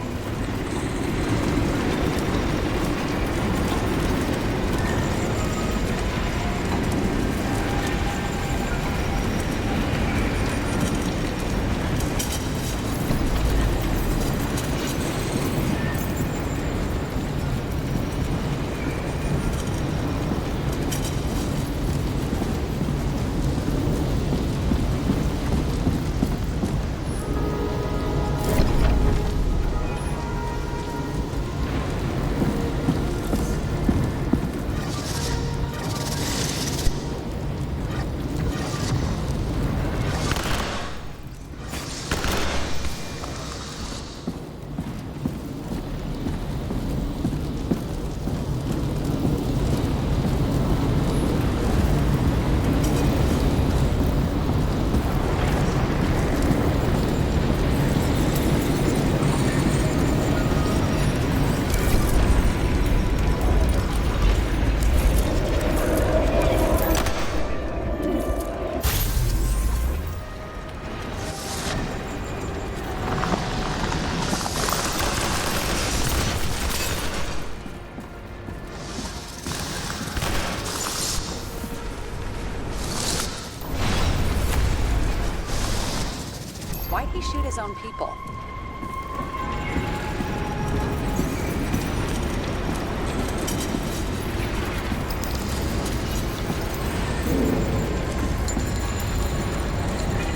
Why'd he shoot his own people?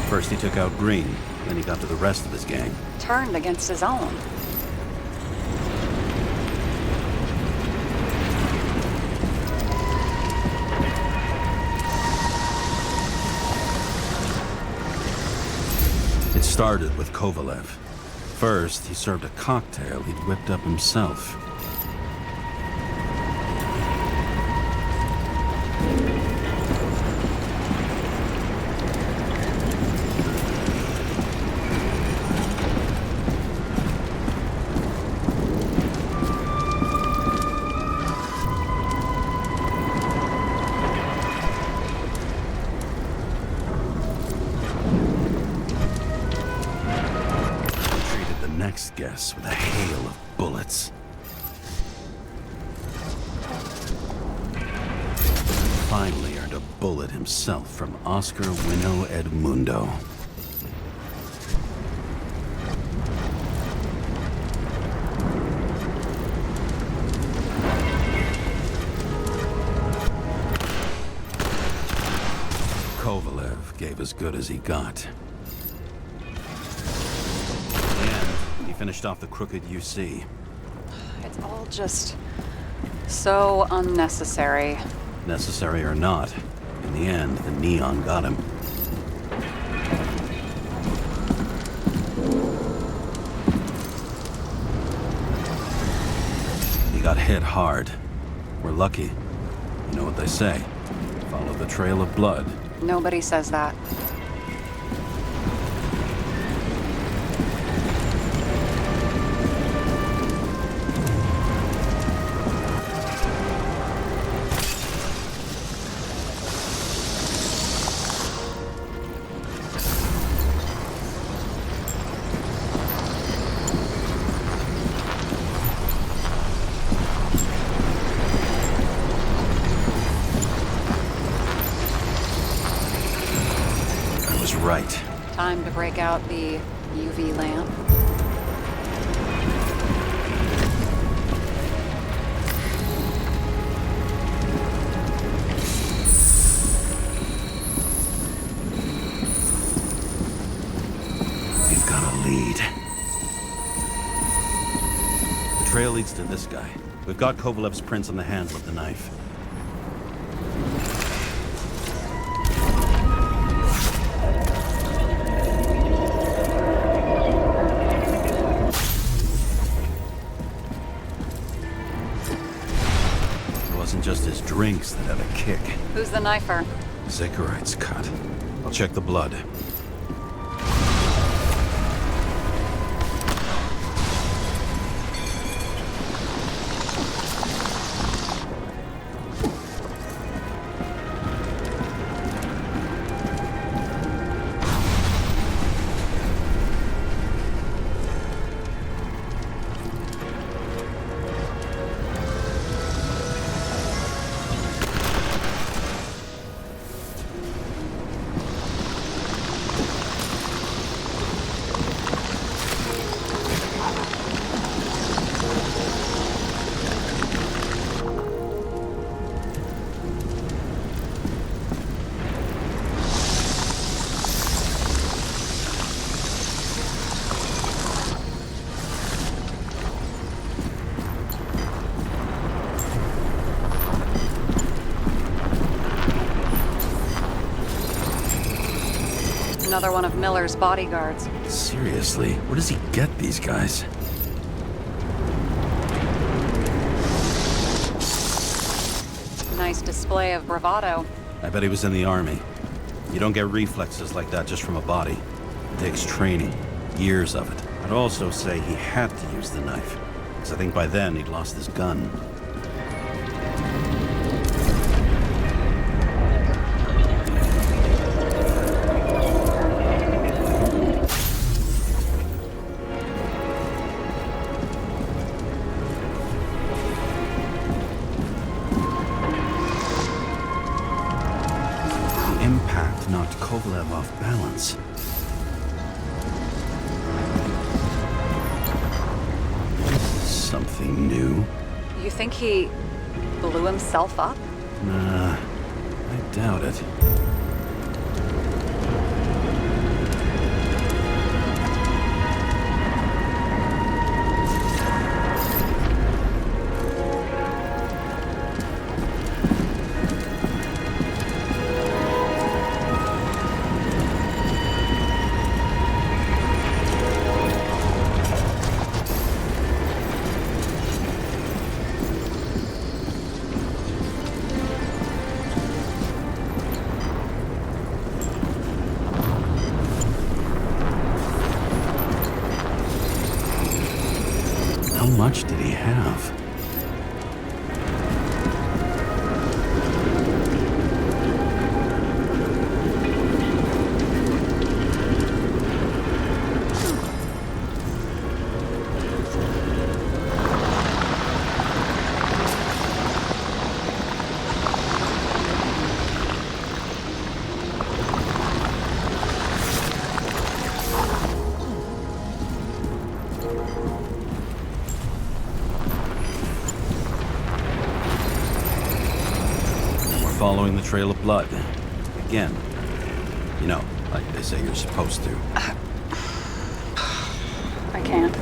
First he took out Green, then he got to the rest of his gang. Turned against his own. It started with Kovalev. First, he served a cocktail he'd whipped up himself. Guess with a hail of bullets. Finally earned a bullet himself from Oscar Wino Edmundo. Kovalev gave as good as he got. Finished off the crooked UC. It's all just so unnecessary. Necessary or not, in the end, the neon got him. He got hit hard. We're lucky. You know what they say. Follow the trail of blood. Nobody says that. Right. Time to break out the UV lamp. We've got a lead. The trail leads to this guy. We've got Kovalev's prints on the handle of the knife. Just his drinks that had a kick. Who's the knifer? Zakarite's cut. I'll check the blood. another one of Miller's bodyguards. Seriously, where does he get these guys? Nice display of bravado. I bet he was in the army. You don't get reflexes like that just from a body. It takes training, years of it. I'd also say he had to use the knife, because I think by then he'd lost his gun. The impact knocked Kovalev off balance. Something new? You think he blew himself up? Nah, I doubt it. How much did he have? Following the trail of blood. Again. You know, like they say you're supposed to. I can't.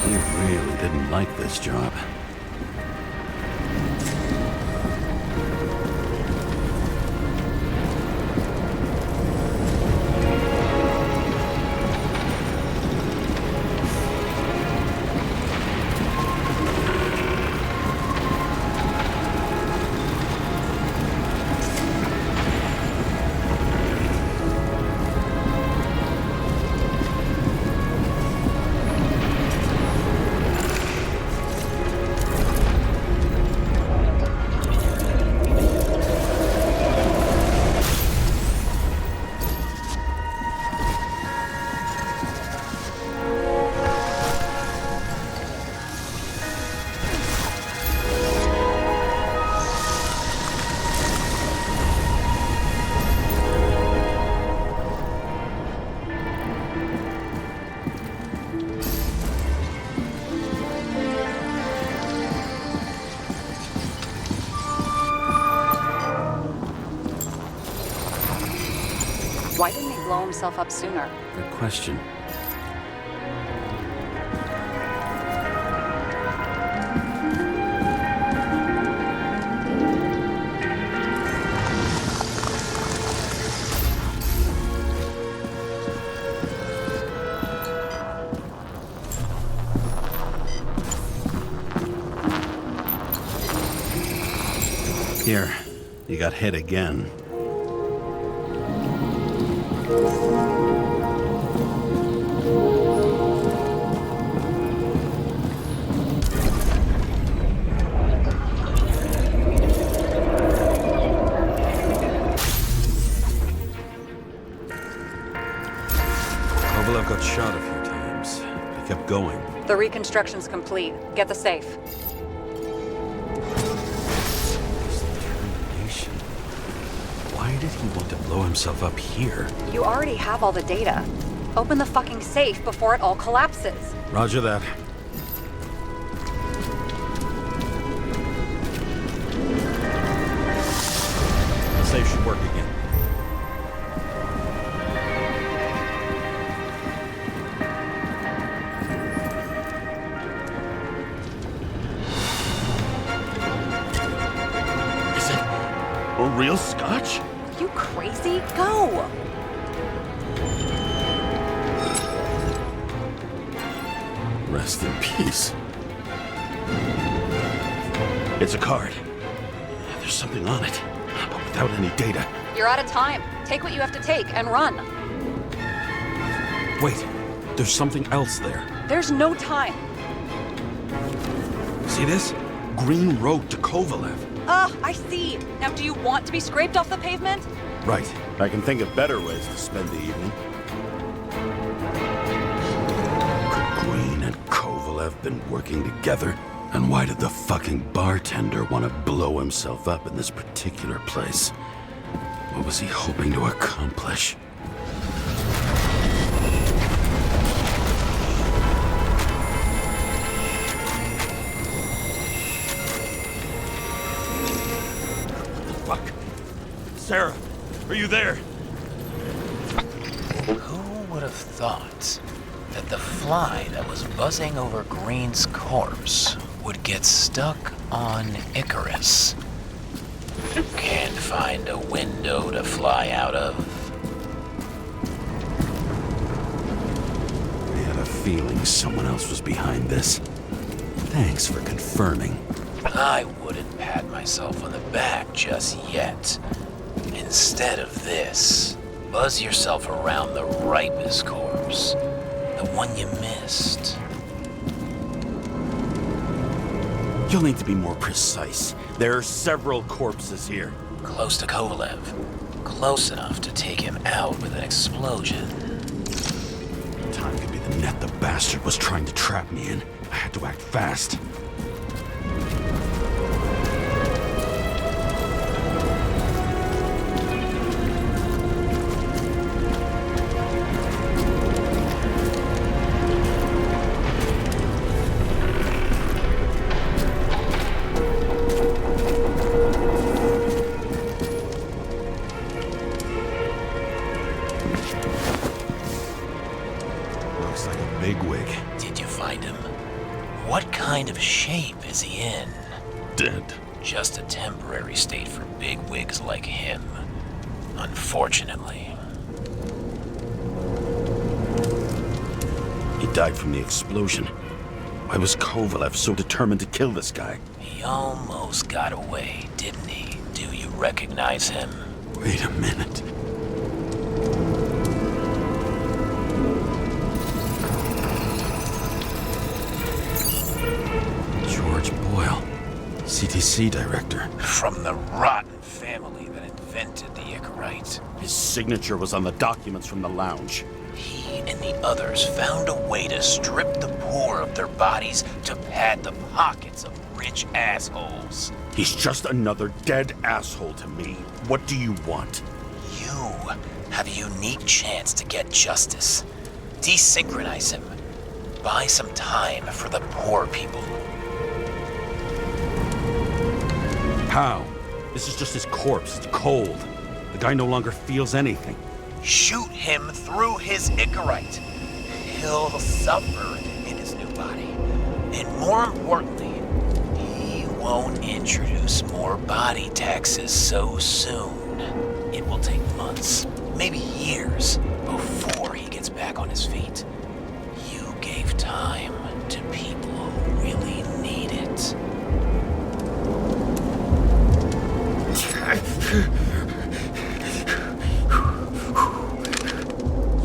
He really didn't like this job. Why didn't he blow himself up sooner? Good question. Here, you got hit again. Kovalev got shot a few times, but he kept going. The reconstruction's complete. Get the safe. This determination. Why did he want to blow himself up here? You already have all the data. Open the fucking safe before it all collapses. Roger that. The safe should work again. Is it a real scotch? You crazy? Go! Rest in peace. It's a card. There's something on it, but without any data. You're out of time. Take what you have to take and run. Wait, there's something else there. There's no time. See this? Green Road to Kovalev. I see. Now, do you want to be scraped off the pavement? Right. I can think of better ways to spend the evening. Could Green and Kovalev been working together? And why did the fucking bartender want to blow himself up in this particular place? What was he hoping to accomplish? Fuck. Sarah, are you there? Who would have thought that the fly that was buzzing over Green's corpse would get stuck on Icarus? Can't find a window to fly out of. I had a feeling someone else was behind this. Thanks for confirming. I wouldn't pat myself on the back just yet. Instead of this, buzz yourself around the Ripus corpse. The one you missed. You'll need to be more precise. There are several corpses here. Close to Kovalev. Close enough to take him out with an explosion. Time could be the net the bastard was trying to trap me in. I had to act fast. Looks like a bigwig. Did you find him? What kind of shape is he in? Dead. Just a temporary state for bigwigs like him. Unfortunately. He died from the explosion. Why was Kovalev so determined to kill this guy? He almost got away, didn't he? Do you recognize him? Wait a minute. George Boyle, CTC director. From the rotten family that invented the Icarite. His signature was on the documents from the lounge. He and the others found a way to strip the poor of their bodies to pad the pockets of rich assholes. He's just another dead asshole to me. What do you want? You have a unique chance to get justice. Desynchronize him. Buy some time for the poor people. How? This is just his corpse. It's cold. The guy no longer feels anything. Shoot him through his Icarite. He'll suffer in his new body. And more importantly, he won't introduce more body taxes so soon. It will take months, maybe years, before he gets back on his feet. You gave time to people who really need it.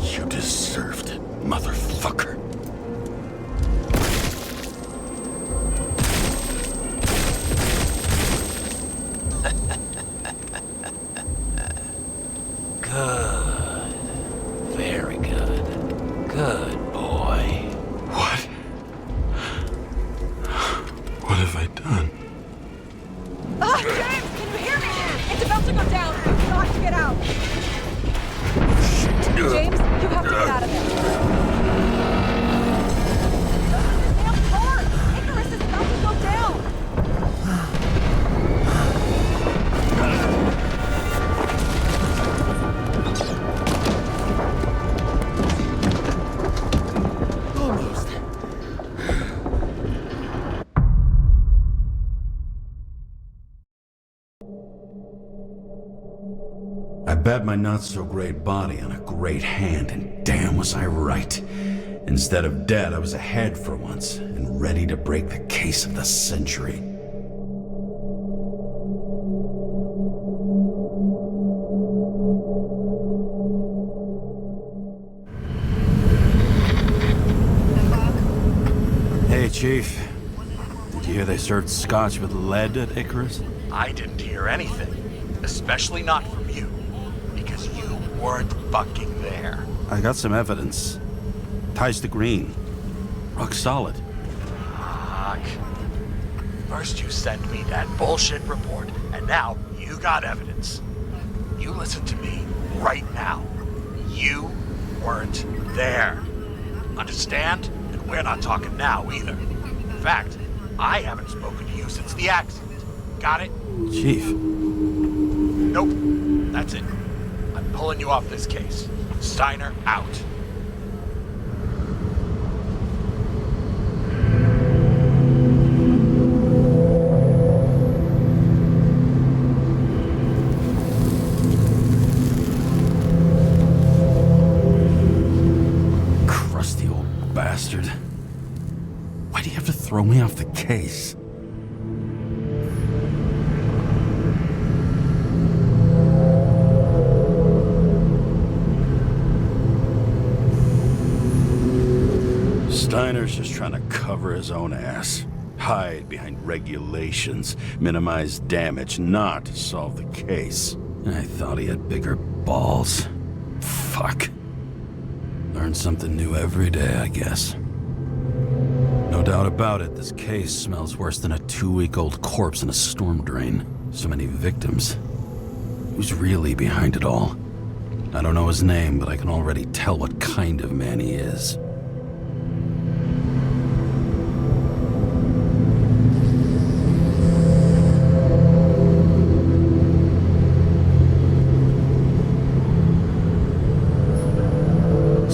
You deserved it, motherfucker. Good. Very good. Good boy. What? What have I done? James, can you hear me? It's about to go down. James, you have to get out of there. Damn car! Icarus is about to go down! Almost. I bet my not-so-great body on a great hand, and damn was I right. Instead of dead, I was ahead for once, and ready to break the case of the century. Hey, Chief. Did you hear they served scotch with lead at Icarus? I didn't hear anything, especially not from you, because you weren't fucking there. I got some evidence. Ties to Green. Rock solid. Fuck. First you send me that bullshit report, and now you got evidence. You listen to me right now. You weren't there. Understand? And we're not talking now either. In fact, I haven't spoken to you since the accident. Got it? Chief. Nope. That's it. I'm pulling you off this case. Steiner out. Crusty old bastard. Why do you have to throw me off the case? Steiner's just trying to cover his own ass. Hide behind regulations, minimize damage, not solve the case. I thought he had bigger balls. Fuck. Learn something new every day, I guess. No doubt about it, this case smells worse than a 2-week-old corpse in a storm drain. So many victims. Who's really behind it all? I don't know his name, but I can already tell what kind of man he is.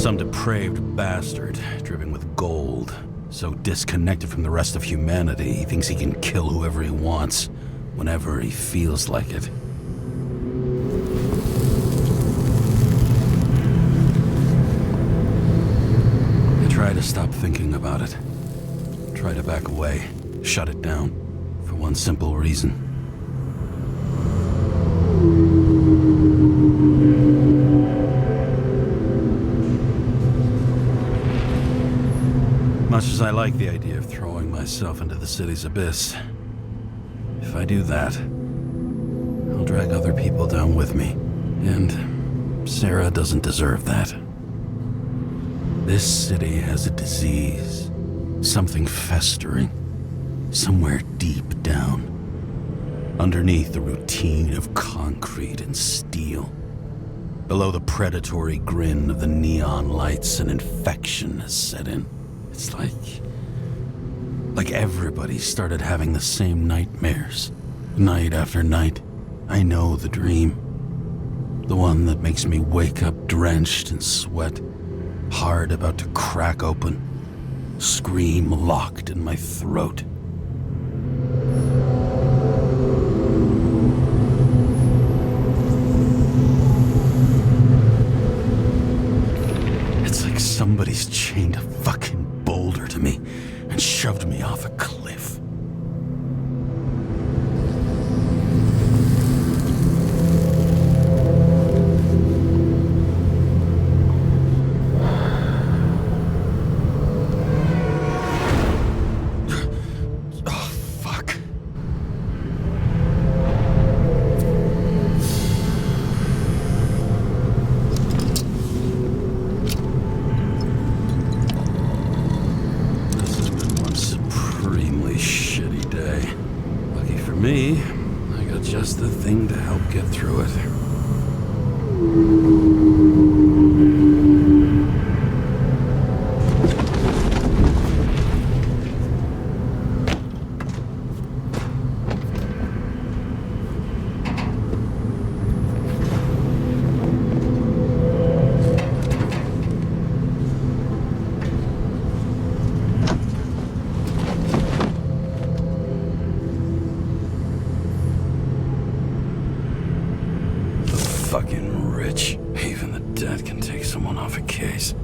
Some depraved bastard, dripping with gold. So disconnected from the rest of humanity, he thinks he can kill whoever he wants, whenever he feels like it. I try to stop thinking about it. Try to back away, shut it down, for one simple reason. Much as I like the idea of throwing myself into the city's abyss, if I do that, I'll drag other people down with me. And Sarah doesn't deserve that. This city has a disease, something festering, somewhere deep down, underneath the routine of concrete and steel. Below the predatory grin of the neon lights, an infection has set in. It's like everybody started having the same nightmares, night after night. I know the dream. The one that makes me wake up drenched in sweat, heart about to crack open, scream locked in my throat. It's like somebody's chained a fucking boulder to me and shoved me off a cliff. Oh, fuck. This has been one supremely shitty day. Lucky for me, I got just the thing to help get through it. Fucking rich. Even the dead can take someone off a case.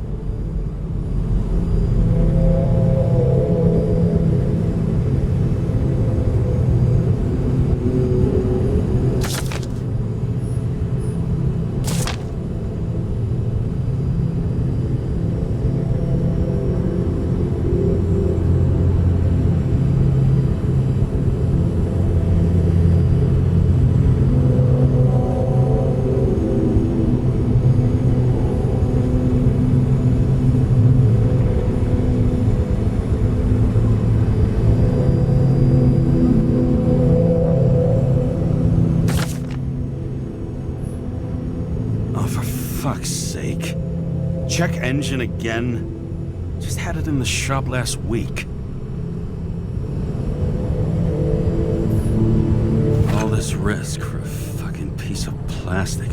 Fuck's sake. Check engine again? Just had it in the shop last week. All this risk for a fucking piece of plastic.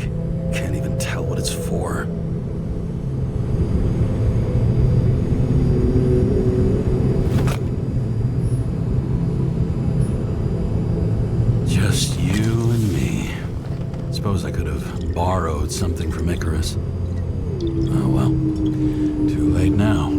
Can't even tell what it's for. Just you and me. Suppose I could have borrowed something from Icarus. Oh well, too late now.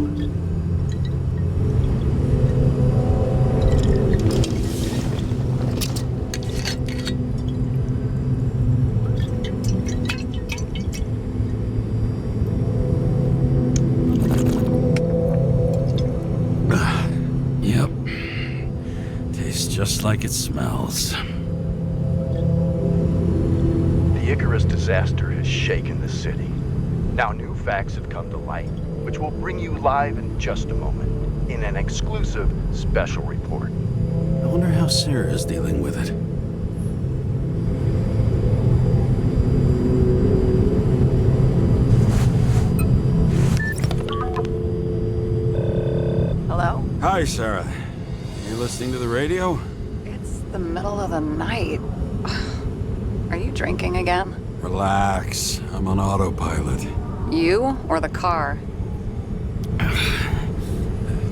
Yep. Tastes just like it smells. The Icarus disaster has shaken the city. Now new facts have come to light, which we'll bring you live in just a moment, in an exclusive special report. I wonder how Sarah's dealing with it. Hello? Hi, Sarah. You listening to the radio? It's the middle of the night. Are you drinking again? Relax. I'm on autopilot. You or the car?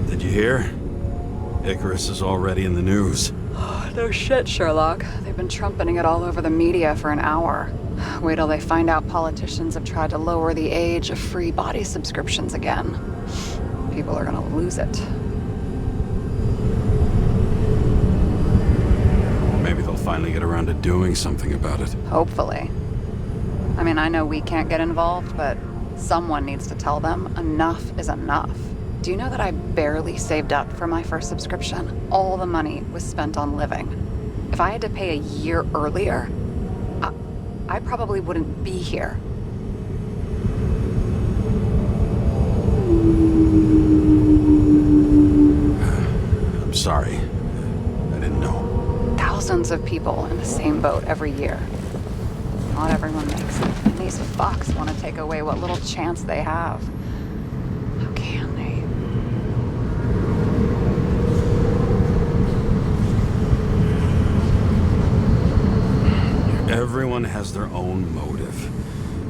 Did you hear? Icarus is already in the news. No shit, Sherlock. They've been trumpeting it all over the media for an hour. Wait till they find out politicians have tried to lower the age of free body subscriptions again. People are gonna lose it. Maybe they'll finally get around to doing something about it. Hopefully. I mean, I know we can't get involved, but someone needs to tell them enough is enough. Do you know that I barely saved up for my first subscription? All the money was spent on living. If I had to pay a year earlier, I probably wouldn't be here. I'm sorry. I didn't know. Thousands of people in the same boat every year. Not everyone makes it. And these fucks want to take away what little chance they have. How can they? Everyone has their own motive.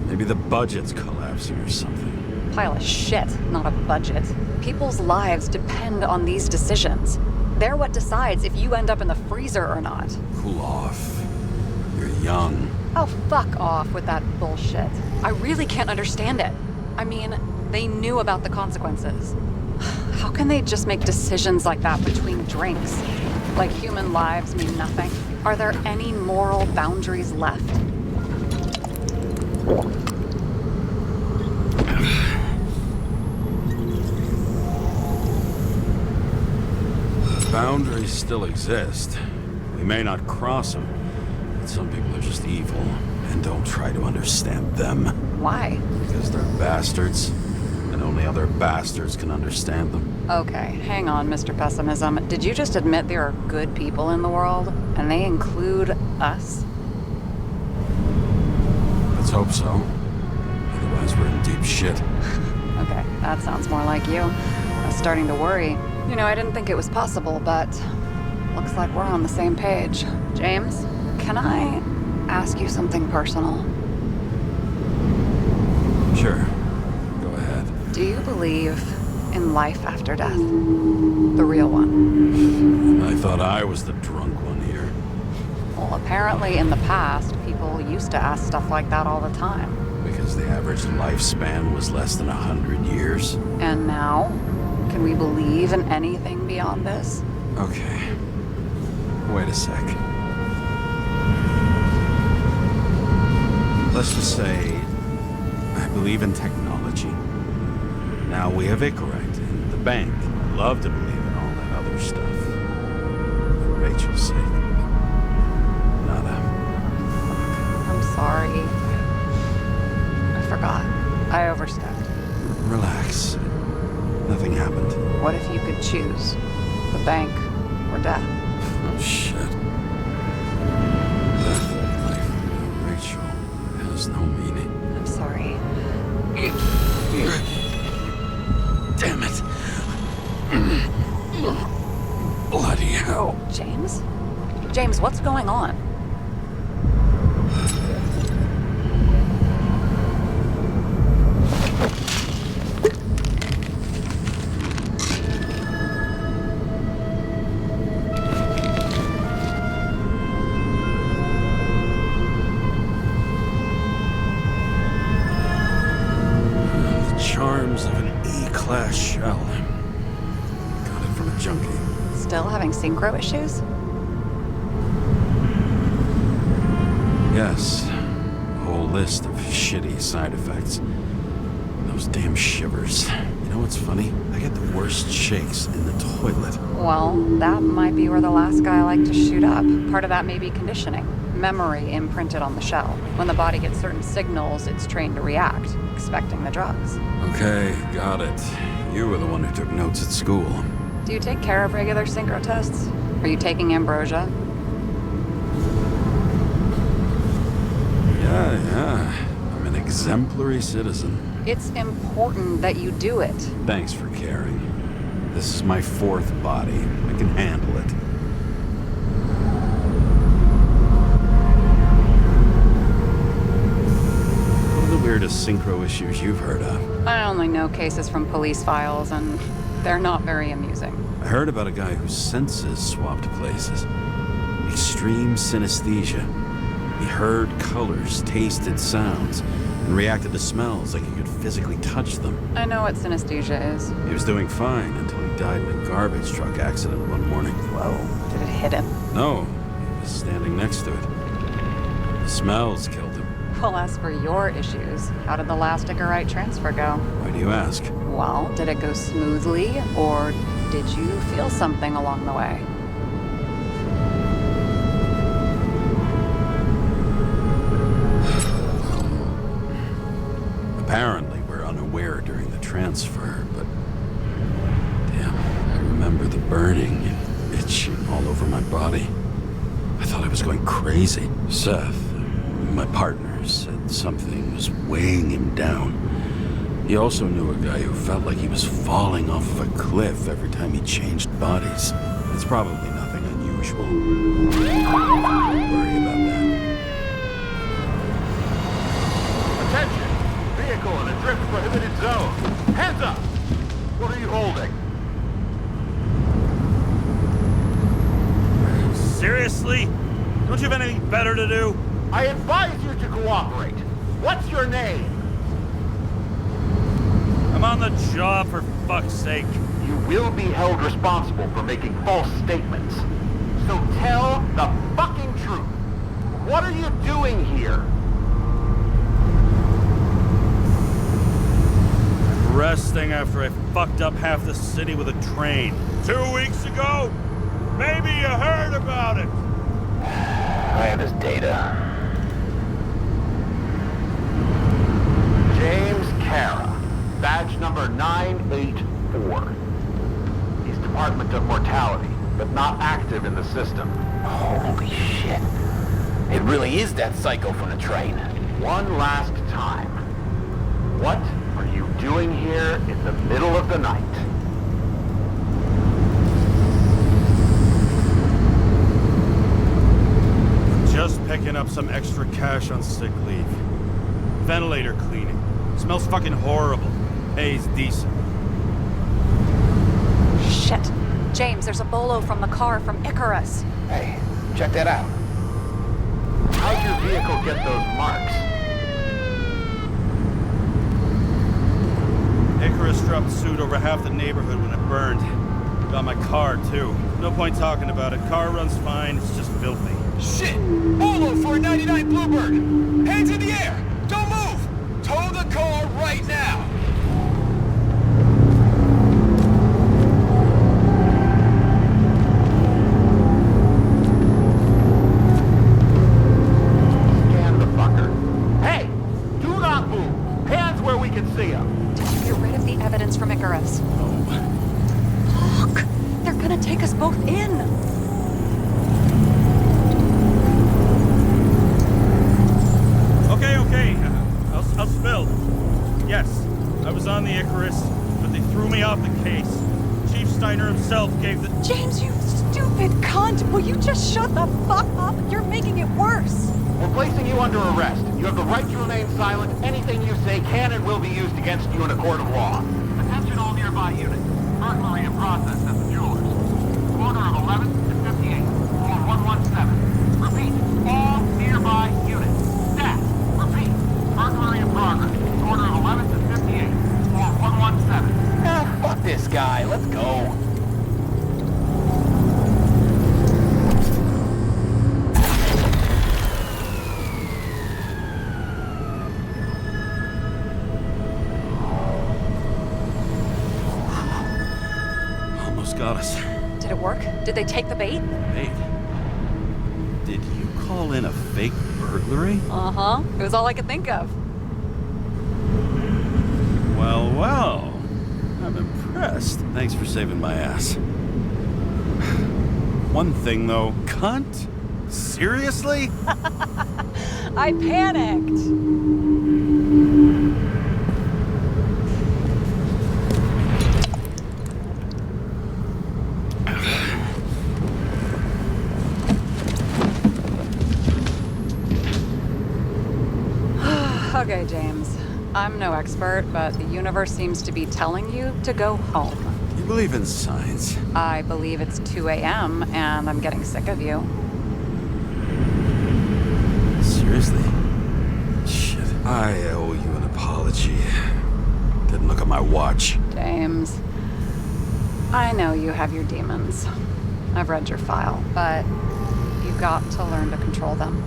Maybe the budget's collapsing or something. Pile of shit, not a budget. People's lives depend on these decisions. They're what decides if you end up in the freezer or not. Cool off. You're young. Oh, fuck off with that bullshit. I really can't understand it. I mean, they knew about the consequences. How can they just make decisions like that between drinks? Like human lives mean nothing? Are there any moral boundaries left? Boundaries still exist. We may not cross them, but some people are just evil and don't try to understand them. Why? Because they're bastards, and only other bastards can understand them. Okay, hang on, Mr. Pessimism. Did you just admit there are good people in the world? And they include us? Let's hope so. Otherwise, we're in deep shit. Okay, that sounds more like you. I was starting to worry. You know, I didn't think it was possible, but looks like we're on the same page. James, can I ask you something personal? Sure. Go ahead. Do you believe in life after death? The real one? I thought I was the drunk one here. Well, apparently in the past, people used to ask stuff like that all the time. Because the average lifespan was less than 100 years. And now? Can we believe in anything beyond this? Okay. Wait a sec. Let's just say I believe in technology. Now we have Icarite and the bank. I'd love to believe in all that other stuff. For Rachel's sake. Nada. I'm sorry. I forgot. I overstepped. Relax. Nothing happened. What if you could choose? The bank or death? Oh, shit. Death, life, Rachel has no meaning. I'm sorry. Damn it. Bloody hell. James? James, what's going on? Charms of an E-class shell. Got it from a junkie. Still having synchro issues? Yes. A whole list of shitty side effects. Those damn shivers. You know what's funny? I get the worst shakes in the toilet. Well, that might be where the last guy liked to shoot up. Part of that may be conditioning. Memory imprinted on the shell. When the body gets certain signals, it's trained to react, expecting the drugs. Okay, got it. You were the one who took notes at school. Do you take care of regular synchro tests? Are you taking ambrosia? Yeah. I'm an exemplary citizen. It's important that you do it. Thanks for caring. This is my fourth body. I can handle it. What are the weirdest synchro issues you've heard of? I only know cases from police files, and they're not very amusing. I heard about a guy whose senses swapped places. Extreme synesthesia. He heard colors, tasted sounds, and reacted to smells like he could physically touch them. I know what synesthesia is. He was doing fine until he died in a garbage truck accident one morning. Whoa, did it hit him? No, he was standing next to it. The smells killed him. Well, as for your issues, how did the last Icarite transfer go? Why do you ask? Well, did it go smoothly, or did you feel something along the way? Apparently, we're unaware during the transfer, but... Damn, I remember the burning and itching all over my body. I thought I was going crazy. Seth, my partner, said something was weighing him down. He also knew a guy who felt like he was falling off of a cliff every time he changed bodies. It's probably nothing unusual. Don't worry about that. Attention! Vehicle in a drift prohibited zone. Hands up! What are you holding? Seriously? Don't you have anything better to do? I advise you to cooperate. What's your name? I'm on the job, for fuck's sake. You will be held responsible for making false statements. So tell the fucking truth. What are you doing here? Resting after I fucked up half the city with a train. 2 weeks ago? Maybe you heard about it. I have his data. James Kara. Badge number 984. He's Department of Mortality, but not active in the system. Holy shit. It really is that psycho from the train. one last time. What are you doing here in the middle of the night? Just picking up some extra cash on sick leave. Ventilator cleaning. Smells fucking horrible. Pays decent. Shit. James, there's a bolo from the car from Icarus. Hey, check that out. How'd your vehicle get those marks? Icarus dropped suit over half the neighborhood when it burned. Got my car, too. No point talking about it. Car runs fine, it's just filthy. Shit! Bolo for a 99 Bluebird! Hands in the air! Don't move! Tow the car right now! Scan the fucker. Hey! Do not move! Hands where we can see them. Did you get rid of the evidence from Icarus? Look! They're gonna take us both in! Okay. I'll spill. Yes, I was on the Icarus, but they threw me off the case. Chief Steiner himself gave the... James, you stupid cunt! Will you just shut the fuck up? You're making it worse! We're placing you under arrest. You have the right to remain silent. Anything you say can and will be used against you in a court of law. Attention all nearby units. Burglary in process at the Jewelers. Corner of 11th and 58. Floor 117. Repeat. All nearby units. Staff. Repeat. Burglary in progress. Corner of 11th and 58. Floor 117. Fuck this guy. Let's go. Almost got us. Did it work? Did they take the bait? Wait. Did you call in a fake burglary? Uh-huh. It was all I could think of. Well. I'm impressed. Thanks for saving my ass. One thing, though. Cunt? Seriously? I panicked! Okay, James. I'm no expert, but the universe seems to be telling you to go home. You believe in science? I believe it's 2 a.m. and I'm getting sick of you. Seriously? Shit. I owe you an apology. Didn't look at my watch. James, I know you have your demons. I've read your file, but you've got to learn to control them.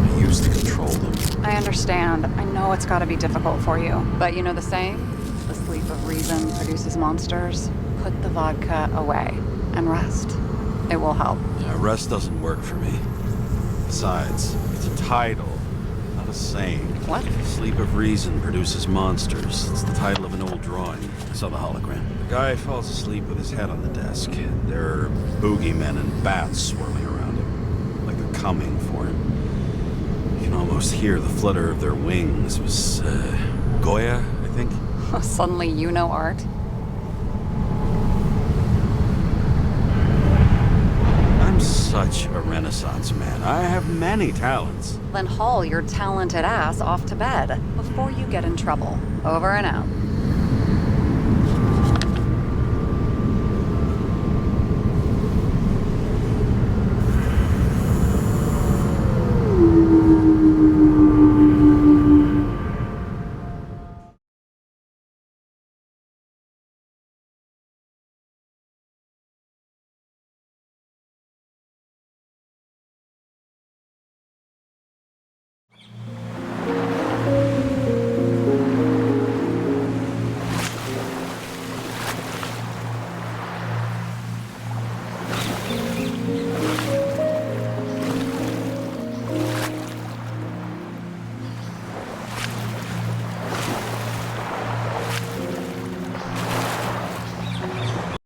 I used to control them. I understand. I know it's got to be difficult for you. But you know the saying? The sleep of reason produces monsters. Put the vodka away and rest. It will help. Yeah, rest doesn't work for me. Besides, it's a title, not a saying. What? Sleep of Reason produces monsters. It's the title of an old drawing. I saw the hologram. The guy falls asleep with his head on the desk. There are boogeymen and bats swirling around him, like they're coming for him. You can almost hear the flutter of their wings. It was, Goya, I think? Suddenly you know art. I'm such a Renaissance man. I have many talents. Then haul your talented ass off to bed before you get in trouble. Over and out.